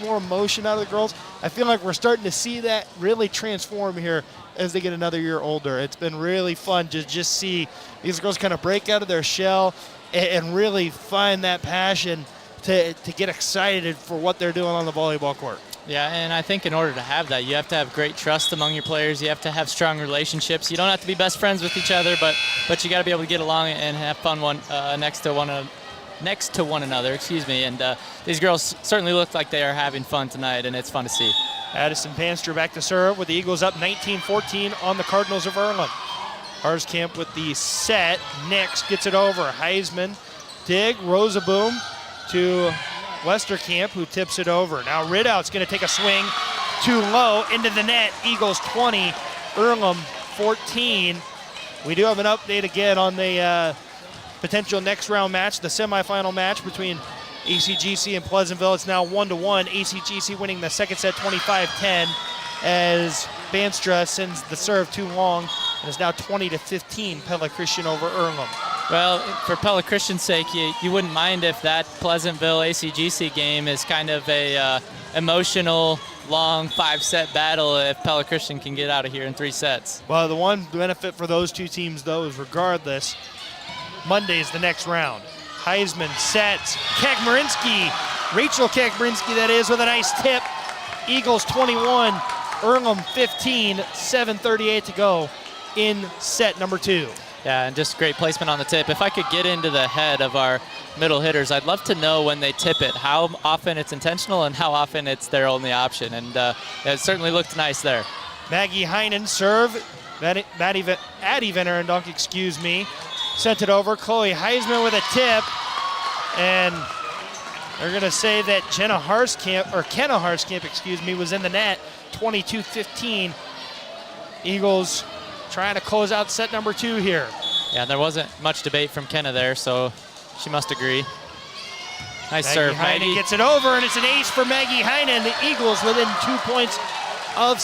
more emotion out of the girls. I feel like we're starting to see that really transform here as they get another year older. It's been really fun to just see these girls kind of break out of their shell and really find that passion to get excited for what they're doing on the volleyball court. Yeah, and I think in order to have that, you have to have great trust among your players. You have to have strong relationships. You don't have to be best friends with each other, but you got to be able to get along and have fun next to one another. Excuse me. And these girls certainly look like they are having fun tonight, and it's fun to see. Addison Banstra back to serve with the Eagles up 19-14 on the Cardinals of Earlham. Harskamp with the set. Nix gets it over. Heisman dig. Rosaboom to Westerkamp, who tips it over. Now Ridout's going to take a swing too low into the net. Eagles 20, Earlham 14. We do have an update again on the potential next round match, the semifinal match between ACGC and Pleasantville. It's now 1-1. ACGC winning the second set 25-10 as Banstra sends the serve too long, and it's now 20-15 Pella Christian over Earlham. Well, for Pella Christian's sake, you wouldn't mind if that Pleasantville ACGC game is kind of a emotional, long 5-set battle if Pella Christian can get out of here in 3 sets. Well, the one benefit for those two teams, though, is regardless, Monday's the next round. Heisman sets. Kagmerinsky Rachel Kekbrinsky, that is, with a nice tip. Eagles 21, Earlham 15, 7:38 to go in set number 2. Yeah, and just great placement on the tip. If I could get into the head of our middle hitters, I'd love to know when they tip it, how often it's intentional and how often it's their only option. And it certainly looked nice there. Maggie Heinen serve. Addie Vanderendonk, excuse me. Sent it over. Chloe Heisman with a tip. And they're going to say that Kenna Harskamp, excuse me, was in the net. 22-15. Eagles trying to close out set number 2 here. Yeah, there wasn't much debate from Kenna there, so she must agree. Nice serve, Maggie. Maggie. Gets it over, and it's an ace for Maggie Heinen. The Eagles within 2 points of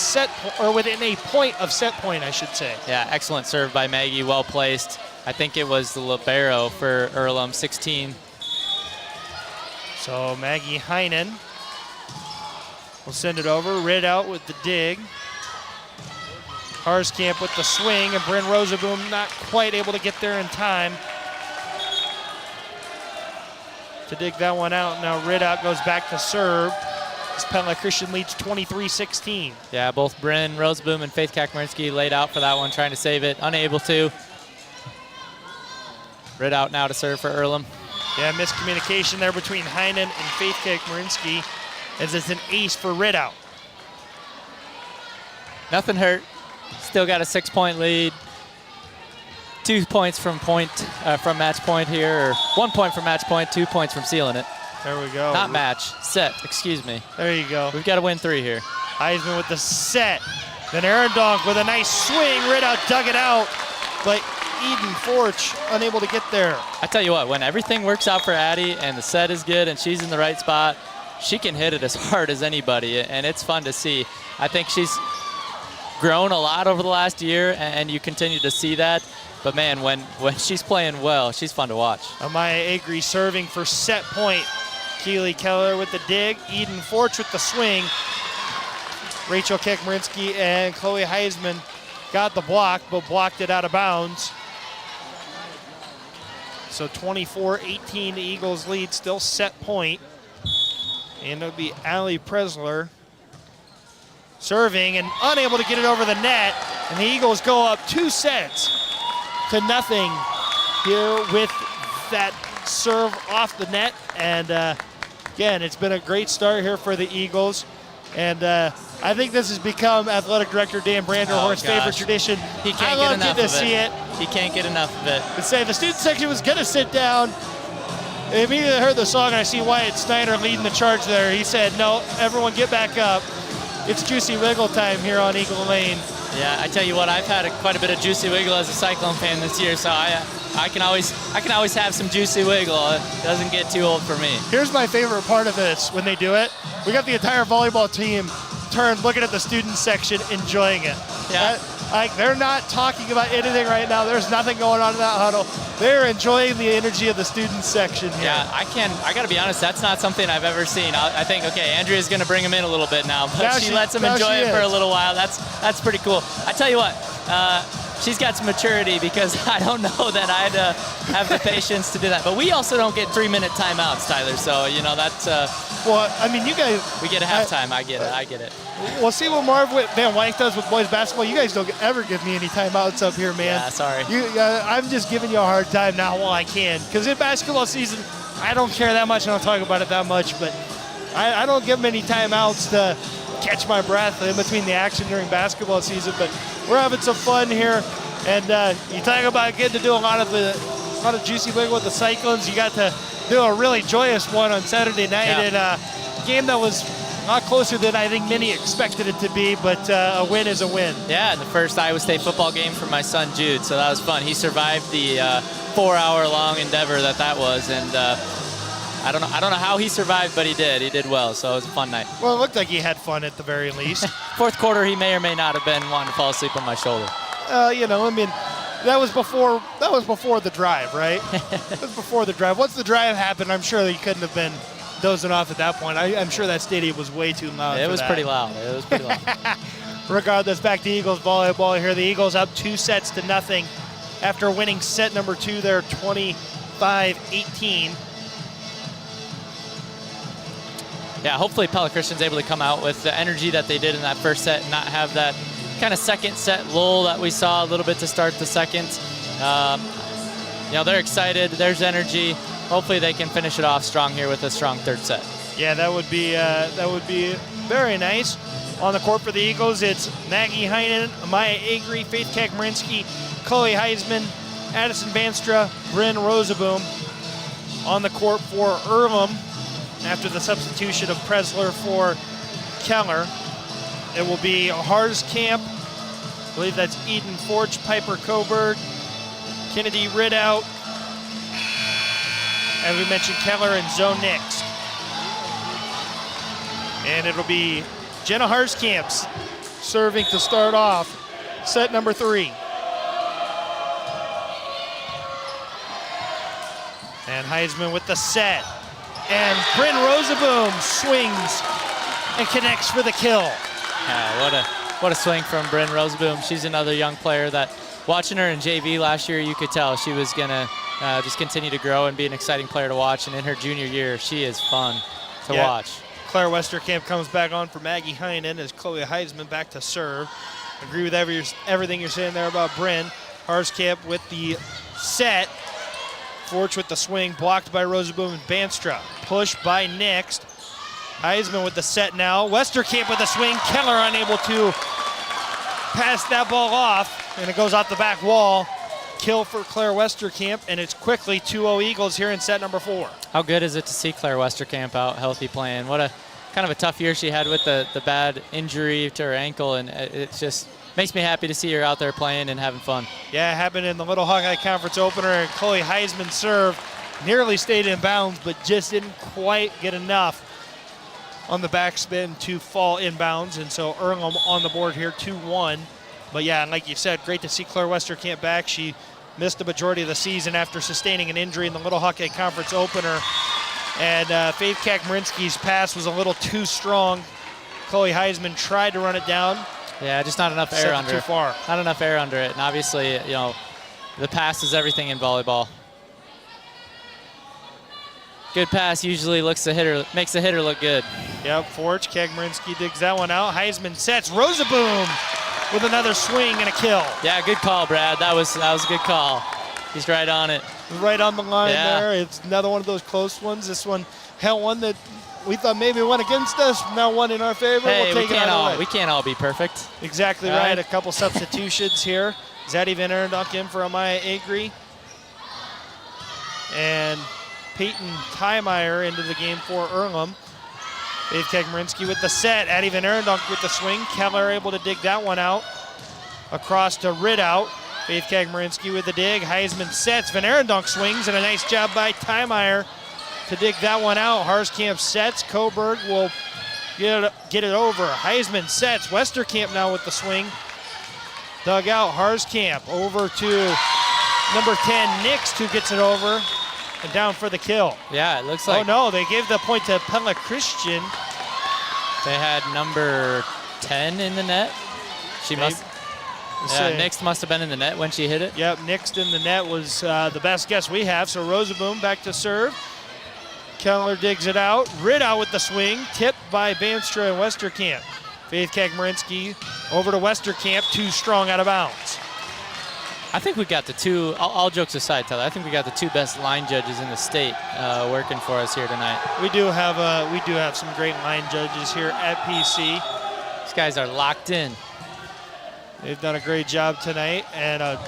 within a point of set point, I should say. Yeah, excellent serve by Maggie, well placed. I think it was the libero for Earlham, 16. So Maggie Heinen will send it over. Rid out with the dig. Harskamp with the swing, and Bryn Rosaboom not quite able to get there in time to dig that one out. Now Ridout goes back to serve. As Pella Christian leads 23-16. Yeah, both Bryn Rosaboom and Faith Kakmerinsky laid out for that one, trying to save it, unable to. Ridout now to serve for Earlham. Yeah, miscommunication there between Heinen and Faith Kakmerinsky, as it's an ace for Ridout. Nothing hurt. Still got a 6-point lead. 2 points from match point here, or 1 point from match point, 2 points from sealing it. There we go. Not match, set, excuse me. There you go. We've got to win 3 here. Heisman with the set. Then Arendonk with a nice swing. Ridout dug it out, but Eden Forch unable to get there. I tell you what, when everything works out for Addie and the set is good and she's in the right spot, she can hit it as hard as anybody, and it's fun to see. I think she's grown a lot over the last year, and you continue to see that. But man, when she's playing well, she's fun to watch. Amaya Agri serving for set point. Keely Keller with the dig. Eden Forch with the swing. Rachel Kekmerinsky and Chloe Heisman got the block, but blocked it out of bounds. So 24-18, the Eagles lead, still set point. And it'll be Allie Presler serving and unable to get it over the net. And the Eagles go up 2 sets to nothing here with that serve off the net. And again, it's been a great start here for the Eagles. And I think this has become Athletic Director Dan Branderhorst's favorite tradition. He can't get enough to see it. He can't get enough of it. To say the student section was going to sit down. I immediately heard the song, and I see Wyatt Snyder leading the charge there. He said, no, everyone get back up. It's Juicy Wiggle time here on Eagle Lane. Yeah, I tell you what, I've had quite a bit of Juicy Wiggle as a Cyclone fan this year, so I can always have some Juicy Wiggle. It doesn't get too old for me. Here's my favorite part of this when they do it. We got the entire volleyball team turned looking at the student section, enjoying it. Yeah. Like, they're not talking about anything right now. There's nothing going on in that huddle. They're enjoying the energy of the student section here. Yeah, I got to be honest, that's not something I've ever seen. I think, okay, Andrea's going to bring him in a little bit now, but now she lets him enjoy it for a little while. That's pretty cool. I tell you what, she's got some maturity, because I don't know that I'd have the patience to do that. But we also don't get 3-minute timeouts, Tyler, so, you know, that's... well, I mean, you guys... We get a halftime, I get it. We'll see what Marv Van Wyk does with boys basketball. You guys don't ever give me any timeouts up here, man. Yeah, sorry. I'm just giving you a hard time now while I can. Because in basketball season, I don't care that much. I don't talk about it that much. But I don't give them any timeouts to catch my breath in between the action during basketball season. But we're having some fun here. And you talk about getting to do a lot of Juicy Wiggle with the Cyclones. You got to do a really joyous one on Saturday night. Yeah. And a game that was a lot closer than I think many expected it to be, but a win is a win. Yeah, the first Iowa State football game for my son Jude, so that was fun. He survived the 4-hour-long endeavor that was, and I don't know how he survived, but he did. He did well, so it was a fun night. Well, it looked like he had fun at the very least. Fourth quarter, he may or may not have been wanting to fall asleep on my shoulder. You know, I mean, that was before the drive, right? That was before the drive. Once the drive happened, I'm sure he couldn't have been dozing off at that point. I'm sure that stadium was way too loud. It was pretty loud. Regardless, back to Eagles volleyball here. The Eagles up 2 sets to nothing after winning set number 2 there, 25-18. yeah, hopefully Pella Christian's able to come out with the energy that they did in that first set and not have that kind of second set lull that we saw a little bit to start the second. You know, they're excited. There's energy. Hopefully they can finish it off strong here with a strong third set. Yeah, that would be very nice. On the court for the Eagles, it's Maggie Heinen, Amaya Agri, Faith Kagmarinsky, Chloe Heisman, Addison Vanstra, Bryn Roseboom. On the court for Earlham, after the substitution of Presler for Keller, it will be Harskamp, I believe that's Eden Forge, Piper Coburg, Kennedy Ridout, as we mentioned, Keller and Zoe Nix. And it'll be Jenna Harskamp serving to start off set number 3. And Heisman with the set. And Bryn Roseboom swings and connects for the kill. Yeah, what a swing from Bryn Roseboom. She's another young player that, watching her in JV last year, you could tell she was going to just continue to grow and be an exciting player to watch. And in her junior year, she is fun to watch. Claire Westerkamp comes back on for Maggie Heinen as Chloe Heisman back to serve. Agree with everything you're saying there about Bryn. Harskamp with the set. Forge with the swing, blocked by Roseboom and Banstra. Pushed by Nixt. Heisman with the set now. Westerkamp with the swing. Keller unable to pass that ball off, and it goes off the back wall. Kill for Claire Westerkamp, and it's quickly 2-0 Eagles here in set number 4. How good is it to see Claire Westerkamp out healthy playing? What a kind of a tough year she had with the bad injury to her ankle, and it just makes me happy to see her out there playing and having fun. Yeah, it happened in the Little Hawkeye Conference opener, and Chloe Heisman serve nearly stayed in bounds, but just didn't quite get enough on the backspin to fall inbounds, and so Earlham on the board here, 2-1. But yeah, like you said, great to see Claire Westerkamp back. She missed the majority of the season after sustaining an injury in the Little Hawkeye Conference opener. And Faith Kagmarinsky's pass was a little too strong. Chloe Heisman tried to run it down. Yeah, just not enough air under it. Too far. Not enough air under it. And obviously, you know, the pass is everything in volleyball. Good pass usually makes the hitter look good. Yep, Forge, Kagmarinsky digs that one out. Heisman sets, Roseboom with another swing and a kill. Yeah, good call, Brad. That was a good call. He's right on it. Right on the line there. It's another one of those close ones. This one held one that we thought maybe went against us, now one in our favor. Hey, we'll take it we can't all be perfect. Exactly right. A couple substitutions here. Zadie Van Arendonk in for Amaya Agri. And Peyton Tymeier into the game for Earlham. Faith Kagmarinsky with the set. Addie Van Arendonk with the swing. Keller able to dig that one out. Across to Ridout. Faith Kagmarinsky with the dig. Heisman sets. Van Arendonk swings, and a nice job by Tymeier to dig that one out. Harskamp sets. Coburg will get it over. Heisman sets. Westerkamp now with the swing. Dug out. Harskamp over to number 10, Nixt, who gets it over. And down for the kill. Yeah, it looks like. Oh no, they gave the point to Pella Christian. They had number 10 in the net. She must. Yeah, Nixt must have been in the net when she hit it. Yep, Nixt in the net was the best guess we have. So Roseboom back to serve. Keller digs it out. Ridout with the swing, tipped by Banstra and Westerkamp. Faith Kagmarinsky over to Westerkamp, too strong out of bounds. I think we got the two, all jokes aside, Tyler, I think we got the two best line judges in the state working for us here tonight. We do have some great line judges here at PC. These guys are locked in. They've done a great job tonight, and a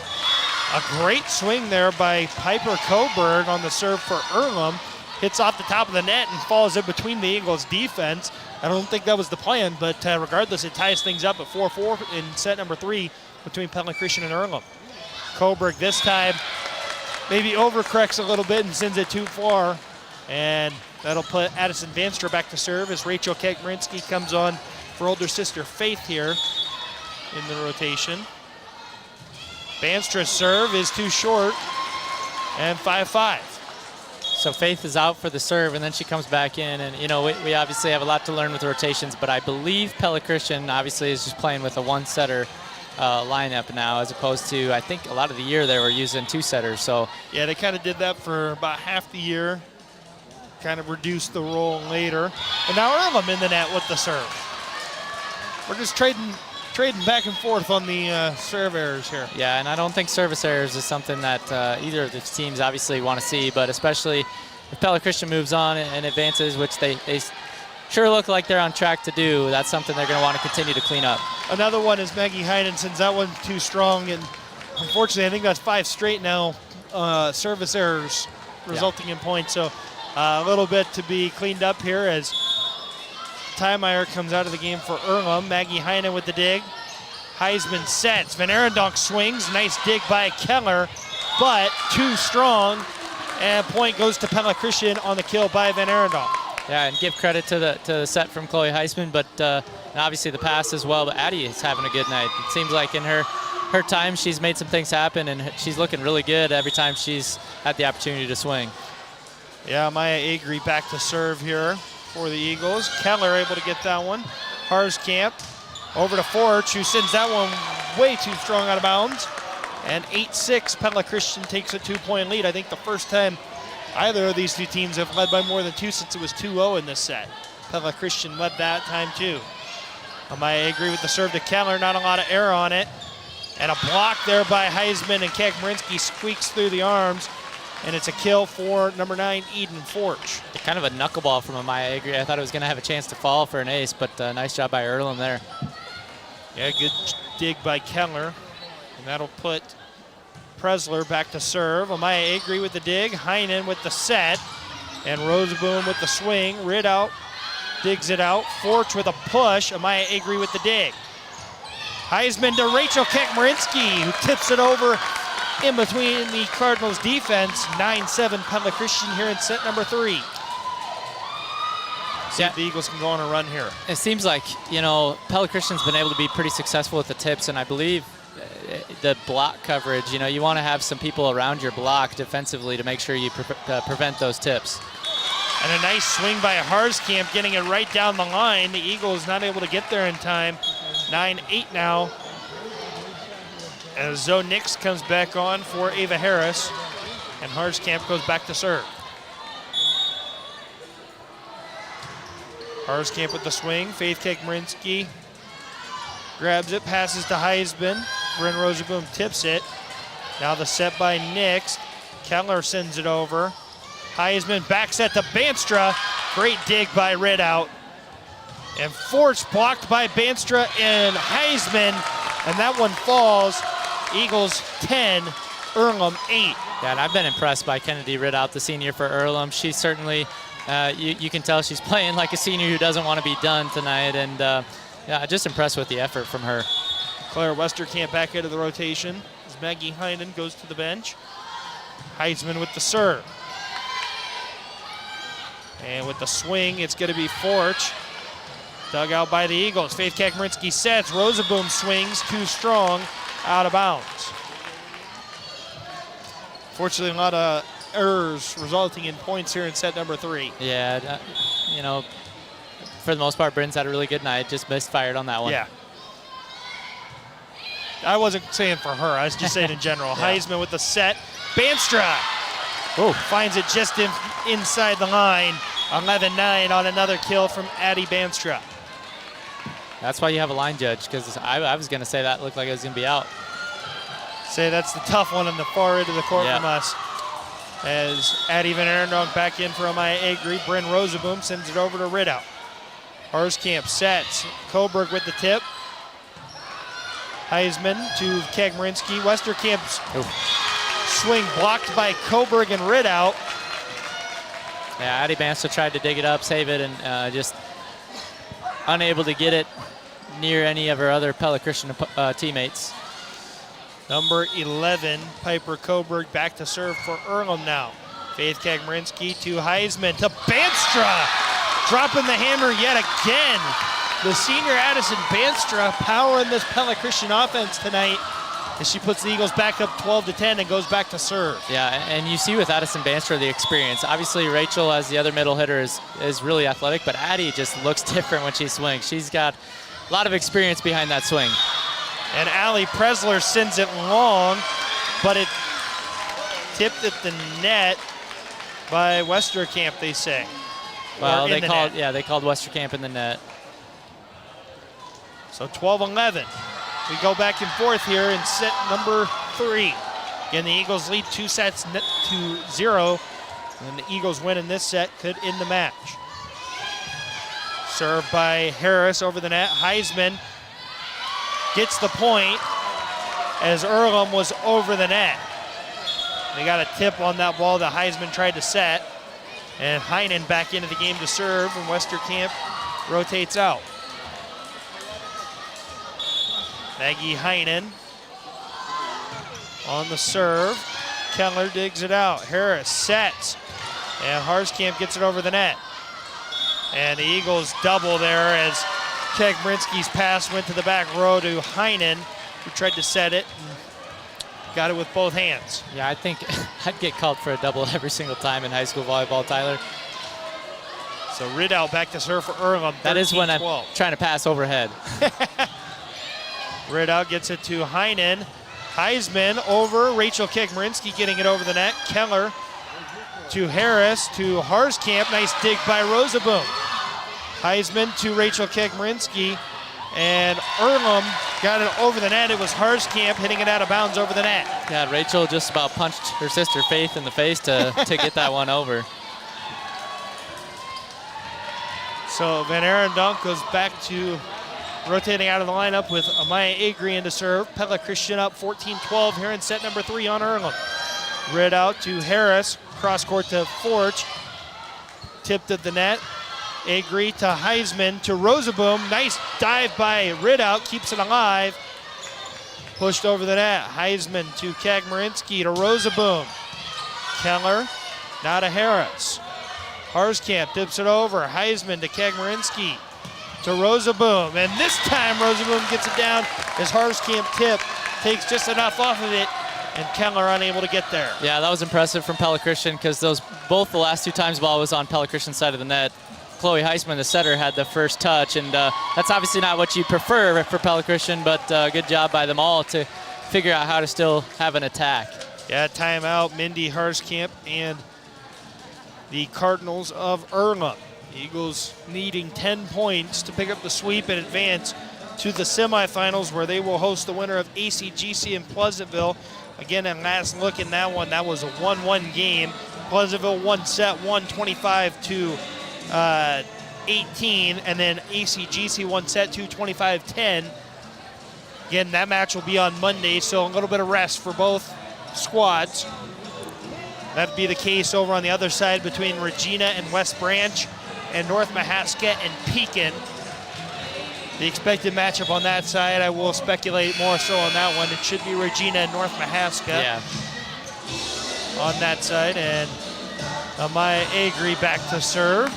great swing there by Piper Coburg on the serve for Earlham. Hits off the top of the net and falls in between the Eagles' defense. I don't think that was the plan, but regardless, it ties things up at 4-4 in set number 3 between Pella Christian and Earlham. Coburg this time maybe overcorrects a little bit and sends it too far, and that'll put Addison Vanstra back to serve as Rachel Kagmarinsky comes on for older sister Faith here in the rotation. Vanstra's serve is too short, and 5-5. So Faith is out for the serve, and then she comes back in, and you know we obviously have a lot to learn with rotations, but I believe Pella Christian obviously is just playing with a one-setter lineup now, as opposed to, I think a lot of the year they were using two-setters. So yeah, they kind of did that for about half the year. kind of reduce the roll later. And now Earlham in the net with the serve. We're just trading back and forth on the serve errors here. Yeah, and I don't think service errors is something that either of the teams obviously want to see, but especially if Pella Christian moves on and advances, which they sure look like they're on track to do, that's something they're going to want to continue to clean up. Another one is Maggie Heinen sends that one too strong, and unfortunately I think that's 5 straight now service errors resulting in points. So a little bit to be cleaned up here as Tymeier comes out of the game for Earlham. Maggie Heinen with the dig. Heisman sets. Van Arendonk swings. Nice dig by Keller, but too strong. And point goes to Pella Christian on the kill by Van Arendonk. Yeah, and give credit to the set from Chloe Heisman, but and obviously the pass as well. But Addie is having a good night. It seems like in her time she's made some things happen, and she's looking really good every time she's had the opportunity to swing. Yeah, Maya Agri back to serve here for the Eagles. Keller able to get that one. Harskamp over to Forge, who sends that one way too strong out of bounds. And 8-6, Pella Christian takes a 2-point lead. I think the first time either of these two teams have led by more than 2 since it was 2-0 in this set. Pella Christian led that time too. Maya Agri with the serve to Keller, not a lot of air on it. And a block there by Heisman, and Kagmarinsky squeaks through the arms. And it's a kill for number 9, Eden Forge. Kind of a knuckleball from Amaya Agri. I thought it was going to have a chance to fall for an ace, but nice job by Earlham there. Yeah, good dig by Keller. And that'll put Presler back to serve. Amaya Agri with the dig. Heinen with the set. And Roseboom with the swing. Ridout digs it out. Forge with a push. Amaya Agri with the dig. Heisman to Rachel Kagmarinsky, who tips it over in between the Cardinals defense. 9-7 Pella Christian here in set number 3. See if the Eagles can go on a run here. It seems like, Pella Christian's been able to be pretty successful with the tips, and I believe the block coverage, you want to have some people around your block defensively to make sure you prevent those tips. And a nice swing by Harskamp, getting it right down the line. The Eagles not able to get there in time. 9-8 now. As Zoe Nix comes back on for Ava Harris, and Harskamp goes back to serve. Harskamp with the swing. Faith Kagmarinsky grabs it, passes to Heisman. Bryn Roseboom tips it. Now the set by Nix. Keller sends it over. Heisman back set to Banstra. Great dig by Ridout. And Forge blocked by Banstra and Heisman, and that one falls. Eagles 10, Earlham 8. Yeah, and I've been impressed by Kennedy Ridout, the senior for Earlham. She's certainly, you can tell she's playing like a senior who doesn't want to be done tonight, and yeah, just impressed with the effort from her. Claire Westerkamp back into the rotation as Maggie Heinen goes to the bench. Heisman with the serve. And with the swing, it's going to be Forge. Dug out by the Eagles. Faith Kagmarinsky sets. Roseboom swings too strong, out of bounds. Fortunately, a lot of errors resulting in points here in set number 3. Yeah, for the most part, Bryn's had a really good night. Just misfired on that one. Yeah. I wasn't saying for her. I was just saying in general. Yeah. Heisman with the set. Banstra finds it just inside the line. 11-9 on another kill from Addie Banstra. That's why you have a line judge, because I was going to say that looked like it was going to be out. Say that's the tough one on the far end of the court from us. As Addie Van Arendonk back in for Amaya Agri. Bryn Roseboom sends it over to Ridout. Harskamp sets. Coburg with the tip. Heisman to Kagmarinsky. Westerkamp's swing blocked by Coburg and Ridout. Yeah, Addie Banstra tried to dig it up, save it, and just unable to get it near any of her other Pella Christian teammates. Number 11, Piper Coburg, back to serve for Earlham now. Faith Kagmarinsky to Heisman to Banstra. Dropping the hammer yet again. The senior Addison Banstra powering this Pella Christian offense tonight as she puts the Eagles back up 12-10 and goes back to serve. Yeah, and you see with Addison Banstra the experience. Obviously, Rachel, as the other middle hitter, is really athletic, but Addie just looks different when she swings. She's got a lot of experience behind that swing. And Allie Presler sends it long, but it tipped at the net. by Westerkamp, they say. Well, they called Westerkamp in the net. So 12-11. We go back and forth here in set number 3. Again, the Eagles lead 2-0. And the Eagles win in this set could end the match. Served by Harris over the net. Heisman gets the point as Earlham was over the net. They got a tip on that ball that Heisman tried to set. And Heinen back into the game to serve, and Westerkamp rotates out. Maggie Heinen on the serve. Keller digs it out. Harris sets. And Harskamp gets it over the net. And the Eagles double there as Kegmerinsky's pass went to the back row to Heinen, who tried to set it and got it with both hands. Yeah, I think I'd get called for a double every single time in high school volleyball, Tyler. So Riddell back to serve for Earlham. That is when I'm trying to pass overhead. Riddell gets it to Heinen. Heisman over. Rachel Kegmerinsky getting it over the net. Keller to Harris to Harskamp. Nice dig by Rosaboom. Heisman to Rachel Kegmerinsky. And Earlham got it over the net. It was Harskamp hitting it out of bounds over the net. Yeah, Rachel just about punched her sister Faith in the face to get that one over. So Van Arendonk goes back to rotating out of the lineup with Amaya Agri in to serve. Pella Christian up 14-12 here in set number 3 on Earlham. Red out to Harris, cross court to Forge. Tipped at the net. Agri to Heisman to Rosaboom. Nice dive by Ridout, keeps it alive. Pushed over the net. Heisman to Kegmerinsky to Rosaboom. Keller, now to Harris. Harskamp dips it over. Heisman to Kegmerinsky to Rosaboom. And this time Rosaboom gets it down as Harskamp tip takes just enough off of it, and Keller unable to get there. Yeah, that was impressive from Pella Christian because both the last 2 times the ball was on Pella Christian's side of the net. Chloe Heisman, the setter, had the first touch, and that's obviously not what you prefer for Pella Christian, but good job by them all to figure out how to still have an attack. Yeah, timeout, Mindy Harskamp and the Cardinals of Earlham. Eagles needing 10 points to pick up the sweep and advance to the semifinals, where they will host the winner of ACGC in Pleasantville. Again, at last look in that one, that was a 1-1 game. Pleasantville won set 125-18, and then ACGC won set 2 25-10. Again, that match will be on Monday, so a little bit of rest for both squads. That'd be the case over on the other side between Regina and West Branch, and North Mahaska and Pekin. The expected matchup on that side, I will speculate more so on that one. It should be Regina and North Mahaska on that side. And Amaya Agri back to serve.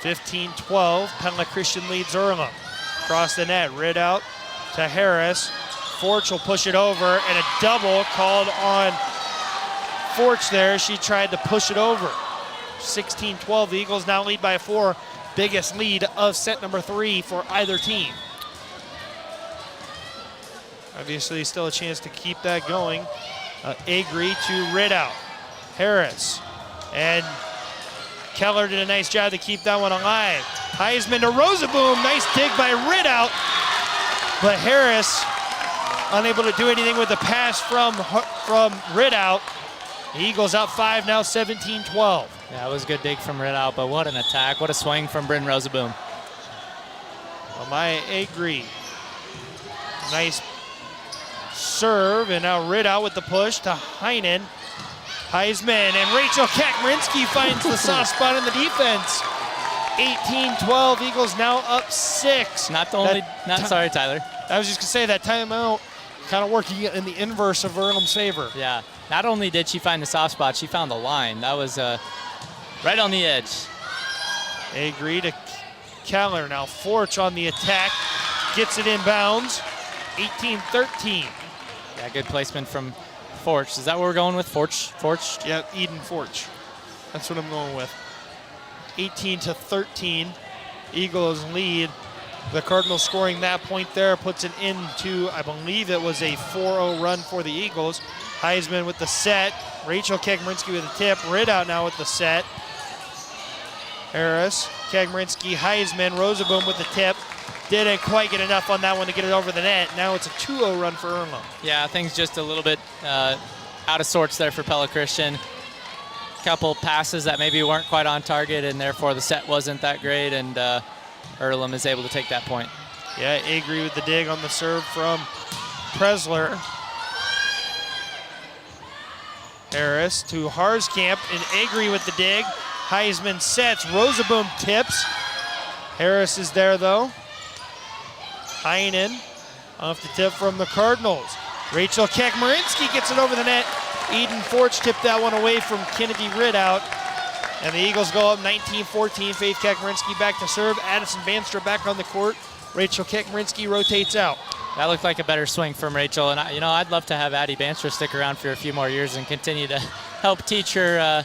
15-12, Pella Christian leads Earlham. Across the net, Rid out to Harris. Forch will push it over, and a double called on Forch there. She tried to push it over. 16-12, the Eagles now lead by 4. Biggest lead of set number 3 for either team. Obviously still a chance to keep that going. Agri to Ridout. Harris. And Keller did a nice job to keep that one alive. Heisman to Rosaboom. Nice dig by Ridout. But Harris unable to do anything with the pass from Ridout. The Eagles up 5 now, 17-12. Yeah, it was a good dig from Ridout, but what an attack. What a swing from Bryn Rosaboom. Amaya Agri. Nice serve, and now Ridout with the push to Heinen. Heisman, and Rachel Kegmerinsky finds the soft spot in the defense. 18-12, Eagles now up 6. Sorry, Tyler. I was just gonna say that timeout kind of working in the inverse of Earlham's favor. Yeah, not only did she find the soft spot, she found the line. That was right on the edge. Agri to Keller, now Forch on the attack, gets it inbounds, 18-13. Yeah, good placement from Forch. Is that what we're going with, Forch? Yeah, Eden Forch. That's what I'm going with. 18-13, Eagles lead. The Cardinals scoring that point there puts it into, I believe it was a 4-0 run for the Eagles. Heisman with the set. Rachel Kegmerinsky with the tip. Ridout now with the set. Harris, Kegmerinsky, Heisman, Rosaboom with the tip. Didn't quite get enough on that one to get it over the net. Now it's a 2-0 run for Earlham. Yeah, things just a little bit out of sorts there for Pella Christian. Couple passes that maybe weren't quite on target, and therefore the set wasn't that great, and Earlham is able to take that point. Yeah, Agri with the dig on the serve from Presler. Harris to Harskamp, and Agri with the dig. Heisman sets, Rosaboom tips. Harris is there though. Heinen off the tip from the Cardinals. Rachel Kegmerinsky gets it over the net. Eden Forge tipped that one away from Kennedy Ridout. And the Eagles go up 19-14. Faith Kegmerinsky back to serve. Addison Vanstra back on the court. Rachel Kegmerinsky rotates out. That looked like a better swing from Rachel. And, I'd love to have Addie Vanstra stick around for a few more years and continue to help teach her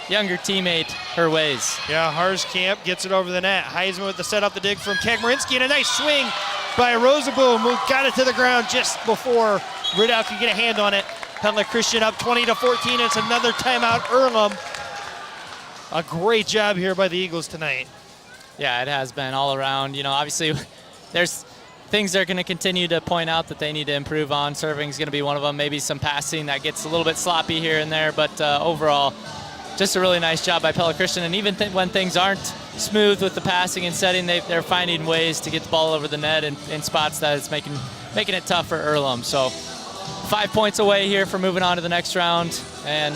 younger teammate her ways. Yeah, Harskamp gets it over the net. Heisman with the set up the dig from Kegmerinsky, and a nice swing by Rosaboom, who got it to the ground just before Ridout could get a hand on it. Pella Christian up 20-14. It's another timeout, Earlham. A great job here by the Eagles tonight. Yeah, it has been all around. Obviously there's things they're going to continue to point out that they need to improve on. Serving is going to be one of them. Maybe some passing that gets a little bit sloppy here and there, but overall, just a really nice job by Pella Christian. And even when things aren't smooth with the passing and setting, they're finding ways to get the ball over the net in spots that it's making it tough for Earlham. So 5 points away here for moving on to the next round, and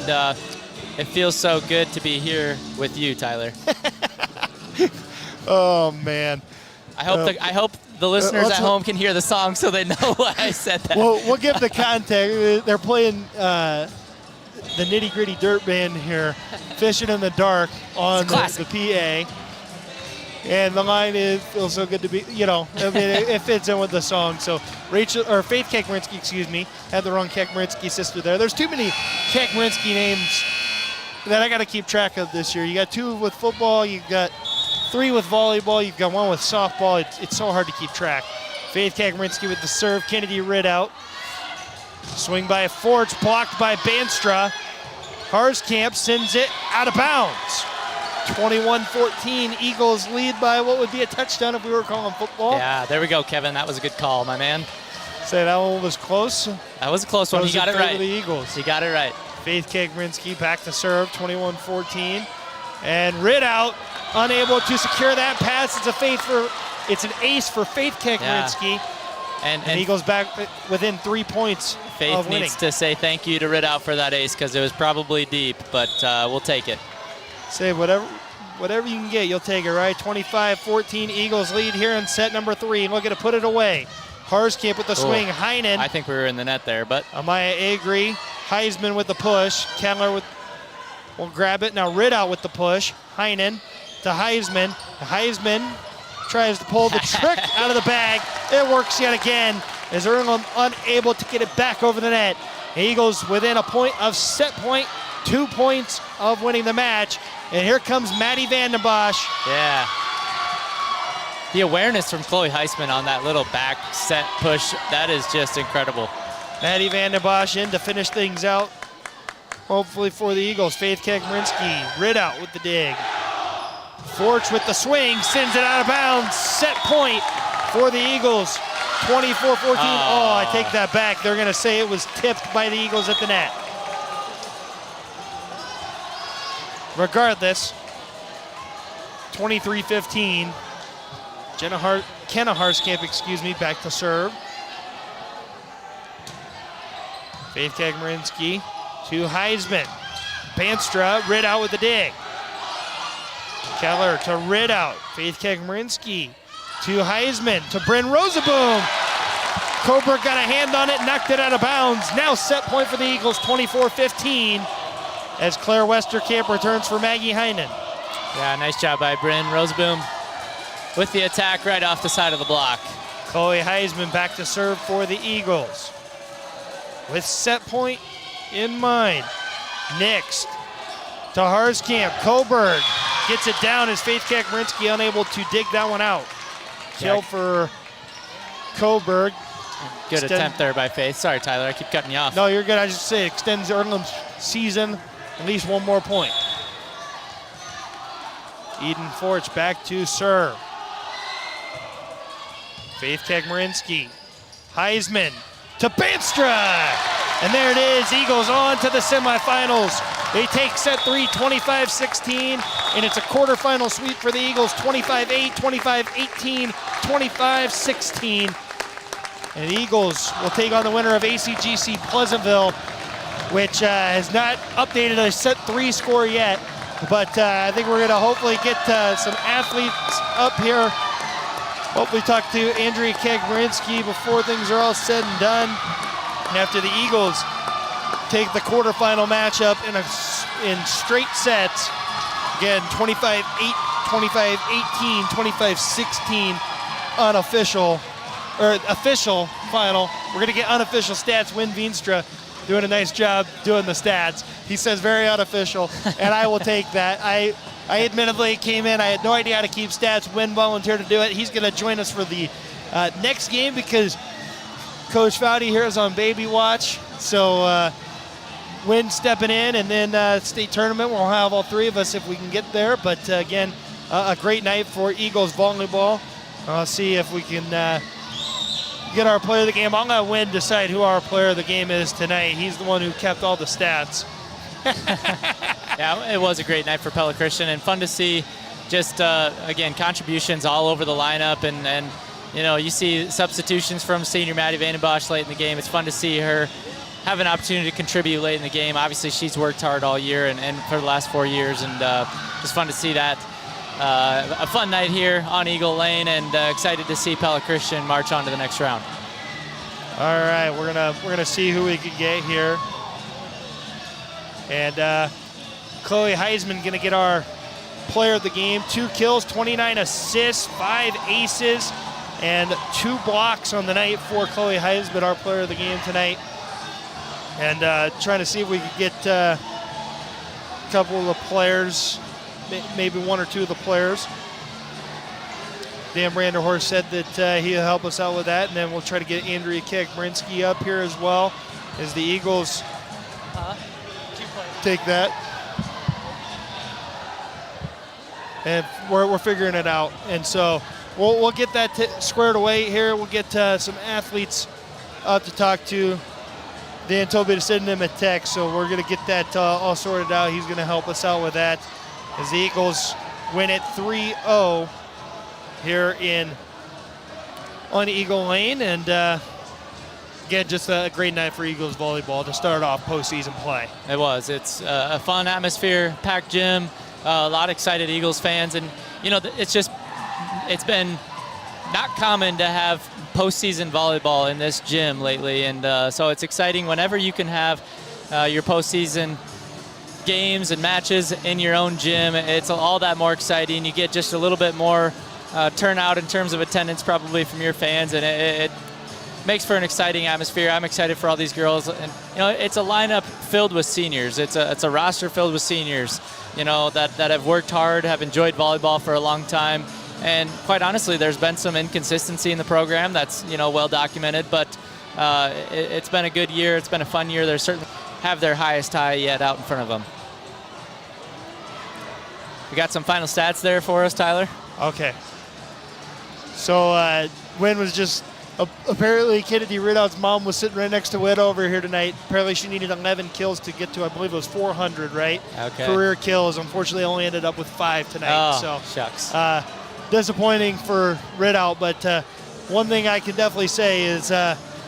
it feels so good to be here with you, Tyler. Oh man! I hope the listeners at home can hear the song so they know why I said that. Well, we'll give the context. They're playing the Nitty Gritty Dirt Band here, Fishing in the Dark on the PA. And the line is, feels so good to be, it fits in with the song. So Faith Kegmerinsky, had the wrong Kegmerinsky sister there. There's too many Kegmerinsky names that I got to keep track of this year. You got 2 with football, you've got 3 with volleyball, you've got 1 with softball. It's so hard to keep track. Faith Kegmerinsky with the serve, Kennedy Ridout. Swing by Forge, blocked by Banstra. Harskamp sends it out of bounds. 21-14, Eagles lead by what would be a touchdown if we were calling football. Yeah, there we go, Kevin. That was a good call, my man. Say that one was close. That was a close one. He got it right. The Eagles. He got it right. Faith Kegmerinsky back to serve, 21-14. And Ridout unable to secure that pass. It's an ace for Faith Kegmerinsky. Yeah. And Eagles back within 3 points. Faith needs to say thank you to Ridout for that ace because it was probably deep, but we'll take it. Say whatever you can get, you'll take it, right? 25-14, Eagles lead here in set number 3. Look at it, put it away. Harskamp with the swing, Heinen. I think we were in the net there, but. Amaya Agri, Heisman with the push. Kendler will grab it. Now Ridout with the push. Heinen to Heisman. Heisman tries to pull the trick out of the bag. It works yet again as Earlham unable to get it back over the net. Eagles within a point of set point, 2 points of winning the match. And here comes Maddie Vandenbosch. Yeah. The awareness from Chloe Heisman on that little back set push, that is just incredible. Maddie Vandenbosch in to finish things out, hopefully for the Eagles. Faith Kegmerinsky, Ridout with the dig. Forch with the swing, sends it out of bounds. Set point for the Eagles, 24-14. Oh, I take that back. They're going to say it was tipped by the Eagles at the net. Regardless, 23-15. Kenna Harskamp, back to serve. Faith Kegmerinsky to Heisman. Banstra, Ridout with the dig. Keller to Ridout. Faith Kegmerinsky to Heisman to Bryn Rosaboom. Coburg got a hand on it, knocked it out of bounds. Now set point for the Eagles, 24-15, as Claire Westerkamp returns for Maggie Heinen. Yeah, nice job by Bryn Rosaboom with the attack right off the side of the block. Chloe Heisman back to serve for the Eagles. With set point in mind. Next to Harskamp. Coburg gets it down as Faith Kegmerinsky unable to dig that one out. Kill for Coburg. Good attempt there by Faith. Sorry, Tyler, I keep cutting you off. No, you're good. I just say extends Earlham's season at least one more point. Eden Forge back to serve. Faith Kagmarinsky. Heisman to Banstra. And there it is. Eagles on to the semifinals. They take set 3, 25-16, and it's a quarterfinal sweep for the Eagles, 25-8, 25-18, 25-16. And the Eagles will take on the winner of ACGC Pleasantville, which has not updated a set 3 score yet. But I think we're going to hopefully get some athletes up here. Hopefully talk to Andrea Kagmarinsky before things are all said and done. And after the Eagles take the quarterfinal matchup in straight sets, again, 25-8, 25-18, 25-16 unofficial, or official final. We're going to get unofficial stats. Win Veenstra doing a nice job doing the stats. He says very unofficial, and I will take that. I admittedly came in, I had no idea how to keep stats. Win volunteered to do it. He's going to join us for the next game because Coach Foudy here is on baby watch. So Win stepping in, and then state tournament, we'll have all 3 of us if we can get there. But again, a great night for Eagles volleyball. I'll see if we can get our player of the game. I'm going to Win decide who our player of the game is tonight. He's the one who kept all the stats. Yeah, it was a great night for Pella Christian, and fun to see just, again, contributions all over the lineup. And you know, you see substitutions from senior Maddie Vandenbosch late in the game. It's fun to see her have an opportunity to contribute late in the game. Obviously, she's worked hard all year and for the last 4 years, and just fun to see that. A fun night here on Eagle Lane, and excited to see Pella Christian march on to the next round. All right, we're gonna see who we can get here. And Chloe Heisman gonna get our player of the game. 2 kills, 29 assists, 5 aces, and 2 blocks on the night for Chloe Heisman, our player of the game tonight. And trying to see if we could get a couple of the players, maybe 1 or 2 of the players. Dan Branderhorst said that he'll help us out with that, and then we'll try to get Andrea Kagmarinsky up here as well as the Eagles take that. And we're figuring it out, and so we'll get that squared away here. We'll get some athletes up to talk to. Dan told me to send him a text, so we're going to get that all sorted out. He's going to help us out with that as the Eagles win it 3-0 here on Eagle Lane. And again, just a great night for Eagles volleyball to start off postseason play. It was. It's a fun atmosphere, packed gym, a lot of excited Eagles fans. And, you know, it's been not common to have postseason volleyball in this gym lately, and so it's exciting whenever you can have your postseason games and matches in your own gym. It's all that more exciting. You get just a little bit more turnout in terms of attendance probably from your fans, and it makes for an exciting atmosphere. I'm excited for all these girls, and you know, it's a lineup filled with seniors. It's a roster filled with seniors, you know, that have worked hard, have enjoyed volleyball for a long time. And quite honestly, there's been some inconsistency in the program that's, you know, well documented, but it's been a good year. It's been a fun year. They certainly have their highest high yet out in front of them. We got some final stats there for us, Tyler. Okay. So Win was just apparently Kennedy Ridout's mom was sitting right next to Win over here tonight. Apparently she needed 11 kills to get to, I believe it was 400, right? Okay. Career kills. Unfortunately, only ended up with 5 tonight. Oh, so shucks. Disappointing for Ridout, but one thing I can definitely say is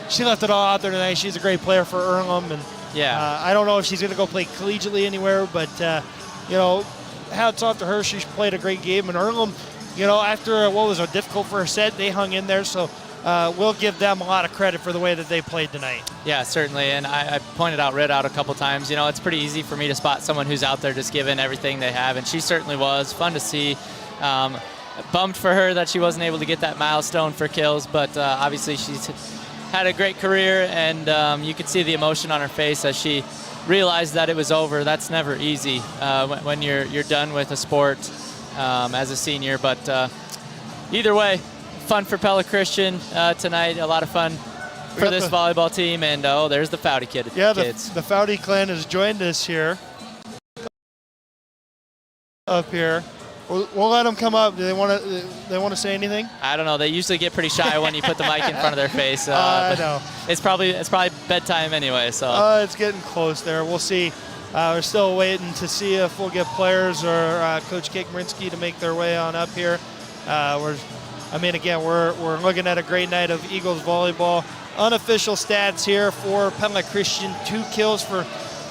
she left it all out there tonight. She's a great player for Earlham, and yeah. I don't know if she's going to go play collegiately anywhere, but you know, hats off to her. She played a great game, and Earlham, you know, after what was a difficult first set, they hung in there. So we'll give them a lot of credit for the way that they played tonight. Yeah, certainly, and I pointed out Ridout a couple times. You know, it's pretty easy for me to spot someone who's out there just giving everything they have, and she certainly was. Fun to see. Bummed for her that she wasn't able to get that milestone for kills, but obviously she's had a great career, and you could see the emotion on her face as she realized that it was over. That's never easy when you're done with a sport as a senior, but either way, fun for Pella Christian tonight. A lot of fun for this volleyball team. And oh, there's the Foudy kids. Yeah, the Foudy clan has joined us here. Up here. We'll let them come up. Do they want to say anything? I don't know. They usually get pretty shy when you put the mic in front of their face. I know. It's probably bedtime anyway. So it's getting close there. We'll see. We're still waiting to see if we'll get players or Coach Kekmerinsky to make their way on up here. We're looking at a great night of Eagles volleyball. Unofficial stats here for Pella Christian: 2 kills for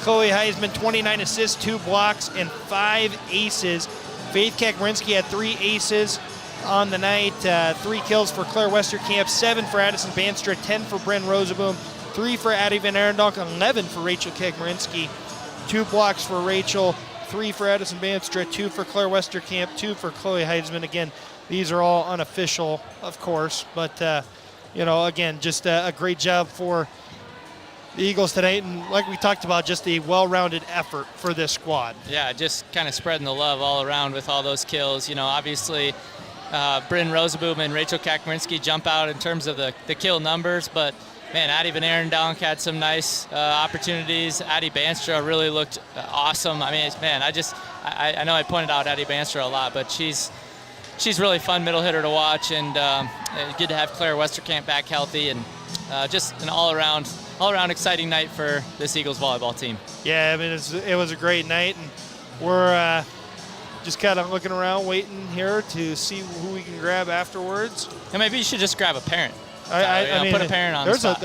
Chloe Heisman, 29 assists, 2 blocks, and 5 aces. Faith Kekmerinsky had 3 aces on the night, 3 kills for Claire Westerkamp, 7 for Addison Banstra, 10 for Bryn Rosaboom, 3 for Addie Van Arendonk, 11 for Rachel Kekmerinsky, 2 blocks for Rachel, 3 for Addison Banstra, 2 for Claire Westerkamp, 2 for Chloe Heisman. Again, these are all unofficial, of course, but again, just a great job for the Eagles tonight, and like we talked about, just a well-rounded effort for this squad. Yeah, just kind of spreading the love all around with all those kills. Obviously, Bryn Rosaboom and Rachel Kekmerinsky jump out in terms of the kill numbers, but man, Addie Van Arendonk had some nice opportunities. Addie Banstra really looked awesome. I mean, man, I know I pointed out Addie Banstra a lot, but she's really fun middle hitter to watch, and good to have Claire Westerkamp back healthy, and just an all-around exciting night for this Eagles volleyball team. Yeah, I mean, it was a great night, and we're just kind of looking around, waiting here to see who we can grab afterwards. And maybe you should just grab a parent. I mean, put a parent on the spot.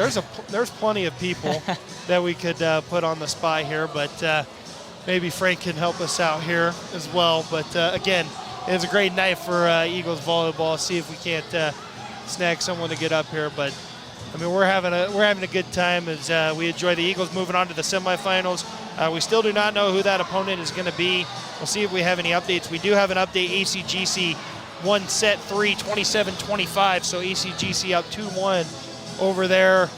There's plenty of people that we could put on the spot here, but maybe Frank can help us out here as well. But again, it was a great night for Eagles volleyball. See if we can't snag someone to get up here, but. I mean, we're having a good time as we enjoy the Eagles moving on to the semifinals. We still do not know who that opponent is going to be. We'll see if we have any updates. We do have an update. ACGC won set 3, 27-25. So ACGC up 2-1 over there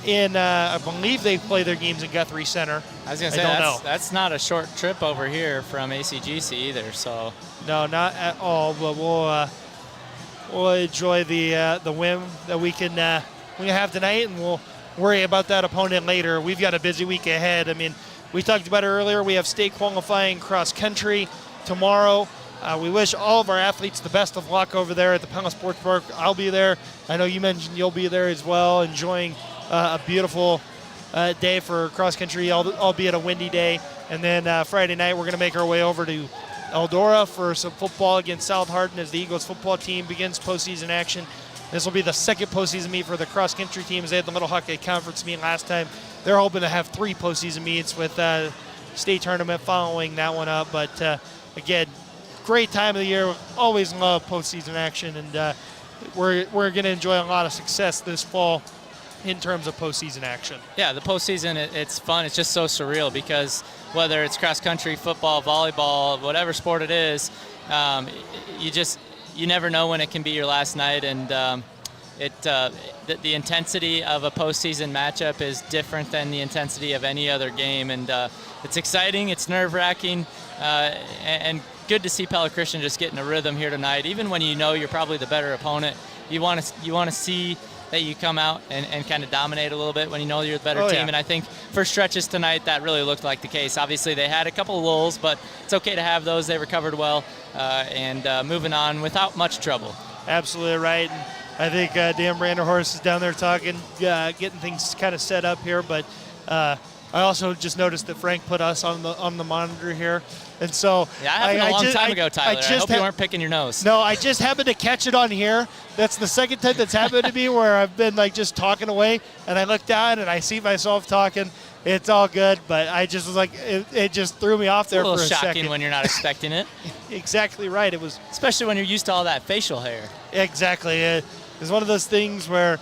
in, I believe they play their games in Guthrie Center. I was going to say, that's not a short trip over here from ACGC either. So no, not at all. But we'll enjoy the win that we can have tonight, and we'll worry about that opponent later. We've got a busy week ahead. I mean, we talked about it earlier. We have state qualifying cross country tomorrow. We wish all of our athletes the best of luck over there at the Pella Sports Park. I'll be there. I know you mentioned you'll be there as well, enjoying a beautiful day for cross country, albeit a windy day. And then Friday night, we're going to make our way over to Eldora for some football against South Hardin as the Eagles football team begins postseason action. This will be the second postseason meet for the cross-country teams. They had the Little Hockey Conference meet last time. They're hoping to have 3 postseason meets with state tournament following that one up. But, again, great time of the year. Always love postseason action, and we're going to enjoy a lot of success this fall in terms of postseason action. Yeah, the postseason, it's fun. It's just so surreal because whether it's cross-country, football, volleyball, whatever sport it is, you never know when it can be your last night, and the intensity of a postseason matchup is different than the intensity of any other game, and it's exciting, it's nerve-wracking, and good to see Pella Christian just getting a rhythm here tonight. Even when you know you're probably the better opponent, you want to see that you come out and kind of dominate a little bit when you know you're the better team. Yeah. And I think for stretches tonight, that really looked like the case. Obviously, they had a couple of lulls, but it's okay to have those. They recovered well and moving on without much trouble. Absolutely right. And I think Dan Branderhorst is down there talking, getting things kind of set up here. But I also just noticed that Frank put us on the monitor here. And so yeah, it happened a long time ago, Tyler. I hope you weren't picking your nose. No, I just happened to catch it on here. That's the second time that's happened to me where I've been just talking away, and I look down and I see myself talking. It's all good, but I just was it just threw me off there for a second. It's a little shocking when you're not expecting it. Exactly right. It was, especially when you're used to all that facial hair. Exactly. It was one of those things where